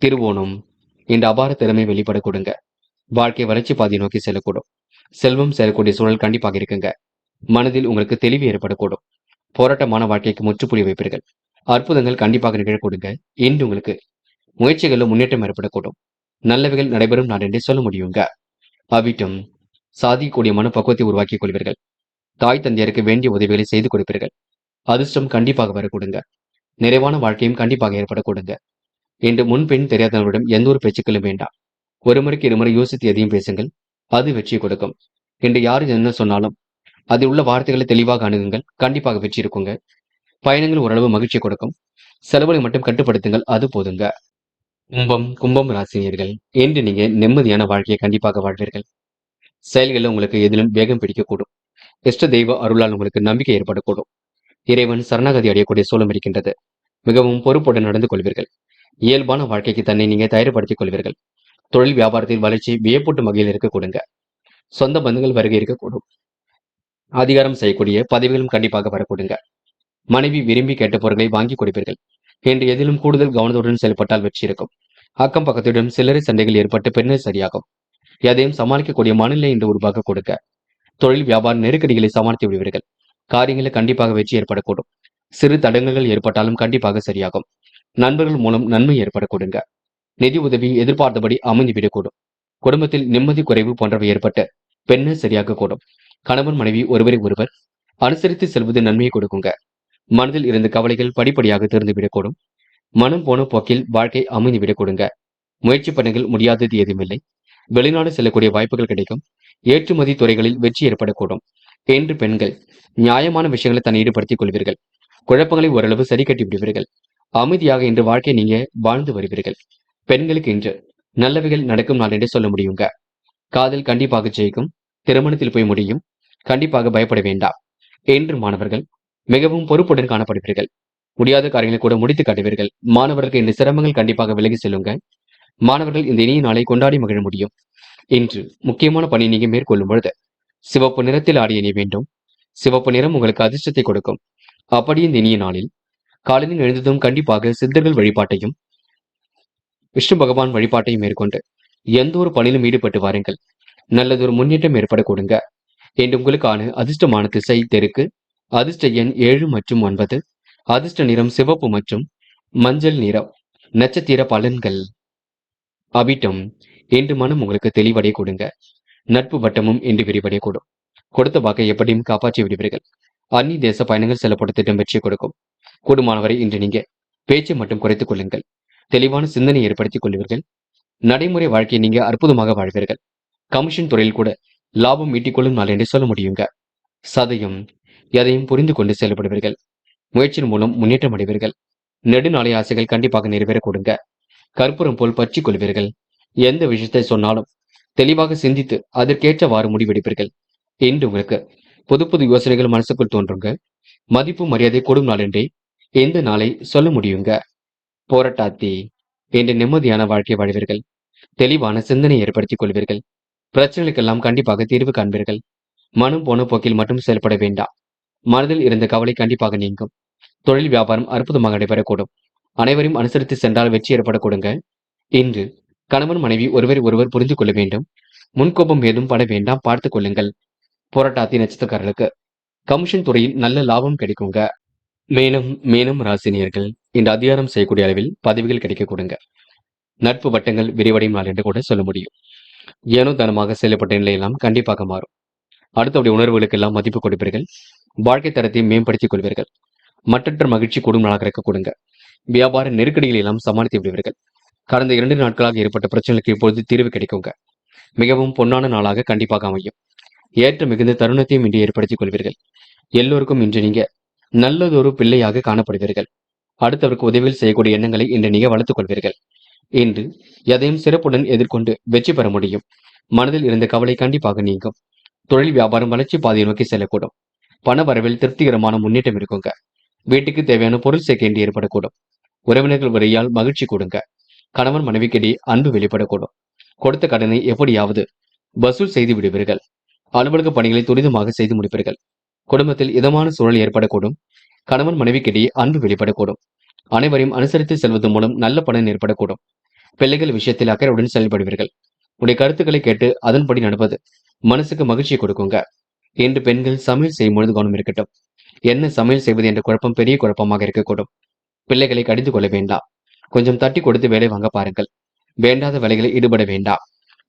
திருவோணம். இன்று அபார திறமை வெளிப்பட கொடுங்க. வாழ்க்கை வளர்ச்சி பாதையை நோக்கி செல்லக்கூடும். செல்வம் சேரக்கூடிய சூழல் கண்டிப்பாக இருக்குங்க. மனதில் உங்களுக்கு தெளிவு ஏற்படக்கூடும். போராட்டமான வாழ்க்கைக்கு முற்றுப்புள்ளி வைப்பீர்கள். அற்புதங்கள் கண்டிப்பாக நிகழக்கூடுங்க. இன்று உங்களுக்கு முயற்சிகளில் முன்னேற்றம் ஏற்படக்கூடும். நல்லவைகள் நடைபெறும் நான் என்றே சொல்ல முடியுங்க. அவிட்டம். சாதிக்கக்கூடிய மனப்பக்குவத்தை உருவாக்கிக் கொள்வீர்கள். தாய் தந்தையருக்கு வேண்டிய உதவிகளை செய்து கொடுப்பீர்கள். அதிர்ஷ்டம் கண்டிப்பாக வரக்கூடுங்க. நிறைவான வாழ்க்கையும் கண்டிப்பாக ஏற்படக்கூடுங்க. இன்று முன்பின் தெரியாதவரிடம் எந்த ஒரு பேச்சுக்களும் வேண்டாம். ஒரு முறைக்கு இருமுறை யோசித்து எதையும் பேசுங்கள். அது வெற்றியை கொடுக்கும். இன்று யாரு என்ன சொன்னாலும் அதில் உள்ள வார்த்தைகளை தெளிவாக அணுகுங்கள். கண்டிப்பாக வெற்றி இருக்குங்க. பயணங்கள் ஓரளவு மகிழ்ச்சி கொடுக்கும். செலவுகளை மட்டும் கட்டுப்படுத்துங்கள். அது போதுங்க. கும்பம் ராசினியர்கள். இன்று நீங்க நிம்மதியான வாழ்க்கையை கண்டிப்பாக வாழ்வீர்கள். செயல்களில் உங்களுக்கு எதிலும் வேகம் பிடிக்கக்கூடும். இஷ்ட தெய்வ அருளால் உங்களுக்கு நம்பிக்கை ஏற்படக்கூடும். இறைவன் சரணாகதி அடையக்கூடிய சூழம் இருக்கின்றது. மிகவும் பொறுப்புடன் நடந்து கொள்வீர்கள். இயல்பான வாழ்க்கைக்கு தன்னை நீங்க தயார்படுத்திக் கொள்வீர்கள். தொழில் வியாபாரத்தில் வளர்ச்சி வியப்பூட்டும் வகையில் இருக்க கொடுங்க. சொந்த பந்துகள் வருகை இருக்கக்கூடும். அதிகாரம் செய்யக்கூடிய பதவிகளும் கண்டிப்பாக வரக்கூடுங்க. மனைவி விரும்பி கேட்ட பொருட்களை வாங்கி கொடுப்பீர்கள். என்று எதிலும் கூடுதல் கவனத்துடன் செயல்பட்டால் வெற்றி இருக்கும். அக்கம் பக்கத்துடன் சில்லறை சண்டைகள் ஏற்பட்டு பின்னர் சரியாகும். எதையும் சமாளிக்கக்கூடிய மனநிலை என்று உருவாக்க கொடுக்க. தொழில் வியாபார நெருக்கடிகளை சமாளித்து விடுவீர்கள். காரியங்களில் கண்டிப்பாக வெற்றி ஏற்படக்கூடும். சிறு தடங்கல்கள் ஏற்பட்டாலும் கண்டிப்பாக சரியாகும். நண்பர்கள் மூலம் நன்மை ஏற்பட கொடுங்க. நிதி உதவி எதிர்பார்த்தபடி அமைந்துவிடக்கூடும். குடும்பத்தில் நிம்மதி குறைவு போன்றவை ஏற்பட்டு பின்னர் சரியாக கூடும். கணவன் மனைவி ஒருவரை ஒருவர் அனுசரித்து செல்வது நன்மையை கொடுக்குங்க. மனதில் இருந்த கவலைகள் படிப்படியாக திறந்துவிடக்கூடும். மனம் போன போக்கில் வாழ்க்கை அமைந்துவிடக் கொடுங்க. முயற்சி பணிகள் முடியாதது ஏதுமில்லை. வெளிநாடு செல்லக்கூடிய வாய்ப்புகள் கிடைக்கும். ஏற்றுமதி துறைகளில் வெற்றி ஏற்படக்கூடும். என்று பெண்கள் நியாயமான விஷயங்களை தன்னை ஈடுபடுத்திக் கொள்வீர்கள். குழப்பங்களை ஓரளவு சரி கட்டி விடுவீர்கள். அமைதியாக இன்று வாழ்க்கை நீங்க வாழ்ந்து வருவீர்கள். பெண்களுக்கு இன்று நல்லவைகள் நடக்கும் நாள் என்று சொல்ல முடியுங்க. காதல் கண்டிப்பாக ஜெயிக்கும். திருமணத்தில் போய் முடியும். கண்டிப்பாக பயப்பட வேண்டாம். என்று மாணவர்கள் மிகவும் பொறுப்புடன் காணப்படுவீர்கள். முடியாத காரியங்களை கூட முடித்து காட்டுவீர்கள். மாணவர்களுக்கு இந்த சிரமங்கள் கண்டிப்பாக விலகி செல்லுங்க. மாணவர்கள் இந்த இனிய நாளை கொண்டாடி மகிழ முடியும். இன்று முக்கியமான பணி நீங்க மேற்கொள்ளும் பொழுது சிவப்பு நிறத்தில் ஆடை அணிய வேண்டும். சிவப்பு நிறம் உங்களுக்கு அதிர்ஷ்டத்தை கொடுக்கும். அப்படி இந்த இனிய நாளில் காலையில் எழுந்ததும் கண்டிப்பாக சித்தர்கள் வழிபாட்டையும் விஷ்ணு பகவான் வழிபாட்டையும் மேற்கொண்டு எந்த ஒரு பணியிலும் ஈடுபட்டு வாருங்கள். நல்லதொரு முன்னேற்றம் ஏற்பட கொடுங்க. என்று உங்களுக்கான அதிர்ஷ்டமான திசை தெற்கு. அதிர்ஷ்ட எண் 7 மற்றும் 9. அதிர்ஷ்ட நிறம் சிவப்பு மற்றும் மஞ்சள் நிறம். நட்சத்திர பலன்கள். அவிட்டம். இன்று மனம் உங்களுக்கு தெளிவடைய கொடுங்க. நட்பு வட்டமும் இன்று விரிவடைய கூடும். கொடுத்த வாக்கை எப்படியும் காப்பாற்றி விடுவீர்கள். அந்நிய தேச பயணங்கள் செல்லப்பட்ட திட்டம் வெற்றி கொடுக்கும். கூடுமானவரை இன்று நீங்க பேச்சை மட்டும் குறைத்துக் கொள்ளுங்கள். தெளிவான சிந்தனை ஏற்படுத்திக் கொள்வீர்கள். நடைமுறை வாழ்க்கையை நீங்க அற்புதமாக வாழ்வீர்கள். கமிஷன் துறையில் கூட லாபம் ஈட்டிக்கொள்ளும் நாள் என்று சொல்ல முடியுங்க. சதயம். எதையும் புரிந்து கொண்டு செயல்படுவீர்கள். முயற்சியின் மூலம் முன்னேற்றம் அடைவீர்கள். நெடுநாளைய ஆசைகள் கண்டிப்பாக நிறைவேற கொடுங்க. கற்பூரம் போல் பற்றிக் கொள்வீர்கள். எந்த விஷயத்தை சொன்னாலும் தெளிவாக சிந்தித்து அதற்கேற்றவாறு முடிவெடுப்பீர்கள். இன்று உங்களுக்கு புது புது யோசனைகள் மனசுக்குள் தோன்றுங்க. மதிப்பு மரியாதை கொடும் நாள் என்றே இந்த நாளை சொல்ல முடியுங்க. போராட்டாத்தி. இன்று நிம்மதியான வாழ்க்கை வாழ்வீர்கள். தெளிவான சிந்தனை ஏற்படுத்திக் கொள்வீர்கள். பிரச்சனைகளுக்கெல்லாம் கண்டிப்பாக தீர்வு காண்பீர்கள். மனம் போன போக்கில் மட்டும் செயல்பட வேண்டாம். மனதில் இருந்த கவலை கண்டிப்பாக நீங்கும். தொழில் வியாபாரம் அற்புதமாக நடைபெறக்கூடும். அனைவரையும் அனுசரித்து சென்றால் வெற்றி ஏற்படக்கூடுங்க. இன்று கணவன் மனைவி ஒருவரை ஒருவர் புரிந்து கொள்ள வேண்டும். முன்கோபம் ஏதும் பட வேண்டாம், பார்த்துக் கொள்ளுங்கள். போராட்டாத்தி நட்சத்திரக்காரர்களுக்கு கமிஷன் துறையில் நல்ல லாபம் கிடைக்குங்க. மேனம் ராசினியர்கள் இந்த அதிகாரம் செய்யக்கூடிய அளவில் பதவிகள் கிடைக்க கொடுங்க. நட்பு வட்டங்கள் விரிவடையும் நாள் என்று கூட சொல்ல முடியும். ஏனோ தனமாக செயல்பட்ட நிலையெல்லாம் கண்டிப்பாக மாறும். அடுத்தவுடைய உணர்வுகளுக்கெல்லாம் மதிப்பு கொடுப்பீர்கள். வாழ்க்கை தரத்தை மேம்படுத்திக் கொள்வீர்கள். மற்றற்ற மகிழ்ச்சி கூடும் நாளாக இருக்க கொடுங்க. வியாபார நெருக்கடிகளை எல்லாம் சமாளித்து விடுவீர்கள். கடந்த 2 நாட்களாக ஏற்பட்ட பிரச்சனைகளுக்கு இப்பொழுது தீர்வு கிடைக்குங்க. மிகவும் பொன்னான நாளாக கண்டிப்பாக அமையும். ஏற்ற மிகுந்த தருணத்தையும் இன்று ஏற்படுத்திக் கொள்வீர்கள். எல்லோருக்கும் இன்று நீங்க நல்லதொரு பிள்ளையாக காணப்படுவீர்கள். அடுத்தவருக்கு உதவியில் செய்யக்கூடிய எண்ணங்களை இன்று நீங்க வளர்த்துக் கொள்வீர்கள். இன்று எதையும் சிறப்புடன் எதிர்கொண்டு வெற்றி பெற முடியும். மனதில் இருந்த கவலை கண்டிப்பாக நீங்கும். தொழில் வியாபாரம் வளர்ச்சி பாதையை நோக்கி செல்லக்கூடும். பண வரவில் திருப்திகரமான முன்னேற்றம் இருக்குங்க. வீட்டுக்கு தேவையான பொருள் சேர்க்கை இன்று ஏற்படக்கூடும். உறவினர்கள் வரையால் மகிழ்ச்சி கொடுங்க. கணவன் மனைவிக்கிடையே அன்பு வெளிப்படக்கூடும். கொடுத்த கடனை எப்படியாவது வசூல் செய்து விடுவீர்கள். அலுவலக பணிகளை துரிதமாக செய்து முடிப்பீர்கள். குடும்பத்தில் இதமான சூழல் ஏற்படக்கூடும். கணவன் மனைவிக்கிடையே அன்பு வெளிப்படக்கூடும். அனைவரையும் அனுசரித்து செல்வதன் மூலம் நல்ல பலன் ஏற்படக்கூடும். பிள்ளைகள் விஷயத்தில் அக்கறையுடன் செயல்படுவீர்கள். உடைய கருத்துக்களை கேட்டு அதன்படி நடப்பது மனசுக்கு மகிழ்ச்சியை கொடுக்குங்க. இன்று பெண்கள் சமையல் செய்யும் பொழுது கவனம் இருக்கட்டும். என்ன சமையல் செய்வது என்ற குழப்பம் பெரிய குழப்பமாக இருக்கக்கூடும். பிள்ளைகளை கடிந்து கொள்ள வேண்டாம். கொஞ்சம் தட்டி கொடுத்து வேலை வாங்க பாருங்கள். வேண்டாத வேலைகளை ஈடுபட வேண்டாம்.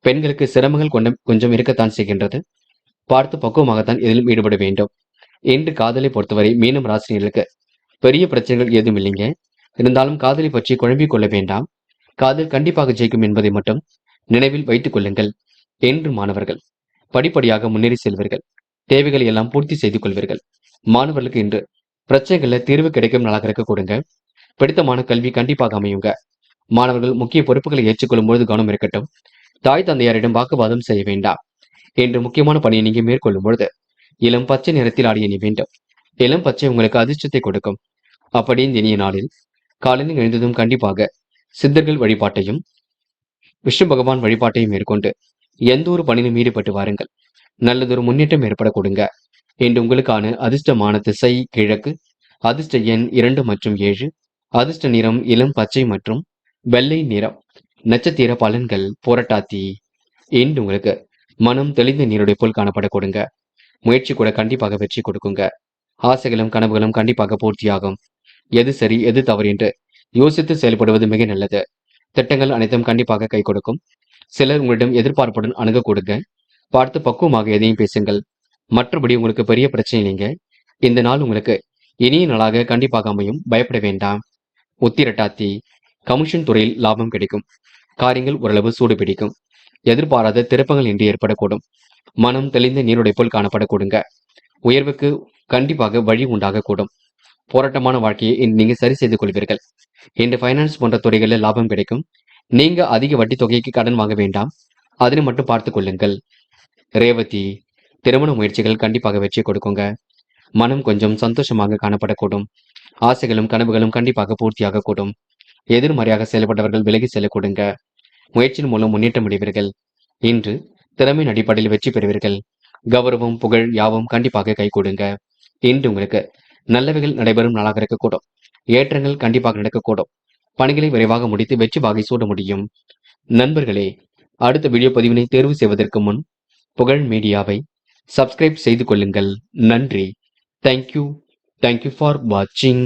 பெண்களுக்கு சிரமங்கள் கொஞ்சம் இருக்கத்தான் செய்கின்றது. பார்த்து பக்குவமாகத்தான் இதிலும் ஈடுபட வேண்டும். இன்று காதலை பொறுத்தவரை மீனம் ராசினியர்களுக்கு பெரிய பிரச்சனைகள் ஏதும் இல்லைங்க. இருந்தாலும் காதலை பற்றி குழம்பிக் கொள்ள வேண்டாம். காதல் கண்டிப்பாக ஜெயிக்கும் என்பதை மட்டும் நினைவில் வைத்துக் கொள்ளுங்கள். என்று மாணவர்கள் படிப்படியாக முன்னேறி செல்வீர்கள். தேவைகளை எல்லாம் பூர்த்தி செய்து கொள்வீர்கள். மாணவர்களுக்கு இன்று பிரச்சனைகள்ல தீர்வு கிடைக்கும் நாளாக இருக்க கொடுங்க. பிடித்தமான கல்வி கண்டிப்பாக அமையுங்க. மாணவர்கள் முக்கிய பொறுப்புகளை ஏற்றுக்கொள்ளும் பொழுது கவனம் இருக்கட்டும். தாய் தந்தையாரிடம் வாக்குவாதம் செய்ய வேண்டாம். என்று முக்கியமான பணியை நீங்க மேற்கொள்ளும் பொழுது இளம் பச்சை நிறத்தில் ஆடிய நீ வேண்டும். இளம் பச்சை உங்களுக்கு அதிர்ஷ்டத்தை கொடுக்கும். அப்படி இந்த இனிய நாளில் காலையில் எழுந்ததும் கண்டிப்பாக சித்தர்கள் வழிபாட்டையும் விஷ்ணு பகவான் வழிபாட்டையும் மேற்கொண்டு எந்த ஒரு பணியிலும் ஈடுபட்டு வாருங்கள். நல்லதொரு முன்னேற்றம் ஏற்பட கொடுங்க. இன்று உங்களுக்கான அதிர்ஷ்டமான திசை கிழக்கு. அதிர்ஷ்ட எண் 2 மற்றும் 7. அதிர்ஷ்ட நிறம் இளம் பச்சை மற்றும் வெள்ளை நிறம். நட்சத்திர பலன்கள். போராட்டாத்தி. இன்று உங்களுக்கு மனம் தெளிந்த நீருடைய போல் காணப்பட கொடுங்க. முயற்சி கூட கண்டிப்பாக வெற்றி கொடுக்குங்க. ஆசைகளும் கனவுகளும் கண்டிப்பாக பூர்த்தியாகும். எது சரி எது தவறு என்று யோசித்து செயல்படுவது மிக நல்லது. திட்டங்கள் அனைத்தும் கண்டிப்பாக கை கொடுக்கும். சிலர் உங்களிடம் எதிர்பார்ப்புடன் அணுக கொடுங்க. பார்த்து பக்குவமாக எதையும் பேசுங்கள். மற்றபடி உங்களுக்கு பெரிய பிரச்சனை இல்லைங்க. இந்த நாள் உங்களுக்கு இனிய நாளாக கண்டிப்பாக அமையும். பயப்பட வேண்டாம். உத்திரட்டாத்தி. கமிஷன் துறையில் லாபம் கிடைக்கும். காரியங்கள் ஓரளவு சூடு பிடிக்கும். எதிர்பாராத திருப்பங்கள் இன்றி ஏற்படக்கூடும். மனம் தெளிந்த நீருடை போல் காணப்படக்கூடுங்க. உயர்வுக்கு கண்டிப்பாக வழி உண்டாகக்கூடும். போராட்டமான வாழ்க்கையை நீங்க சரி செய்து கொள்வீர்கள். இன்று பைனான்ஸ் போன்ற துறைகளில் லாபம் கிடைக்கும். நீங்க அதிக வட்டி தொகைக்கு கடன் வாங்க வேண்டாம். அதனை மட்டும் பார்த்துக் கொள்ளுங்கள். ரேவதி. திருமண முயற்சிகள் கண்டிப்பாக வெற்றி கொடுக்குங்க. மனம் கொஞ்சம் சந்தோஷமாக காணப்படக்கூடும். ஆசைகளும் கனவுகளும் கண்டிப்பாக பூர்த்தியாக கூடும். எதிர்மறையாக செயல்பட்டவர்கள் விலகி செல்லக்கூடுங்க. முயற்சியின் மூலம் முன்னேற்றம் அடைவீர்கள். இன்று திறமையின் அடிப்படையில் வெற்றி பெறுவீர்கள். கௌரவம் புகழ் யாவும் கண்டிப்பாக கை கொடுங்க. இன்று உங்களுக்கு நல்லவைகள் நடைபெறும் நாளாக இருக்கக்கூடும். ஏற்றங்கள் கண்டிப்பாக நடக்கக்கூடும். பணிகளை விரைவாக முடித்து வெற்றி வாகை சூட முடியும். நண்பர்களே, அடுத்த வீடியோ பதிவினை தேர்வு செய்வதற்கு முன் புகழ் மீடியாவை சப்ஸ்கிரைப் செய்து கொள்ளுங்கள். நன்றி. தேங்க்யூ ஃபார் வாட்சிங்.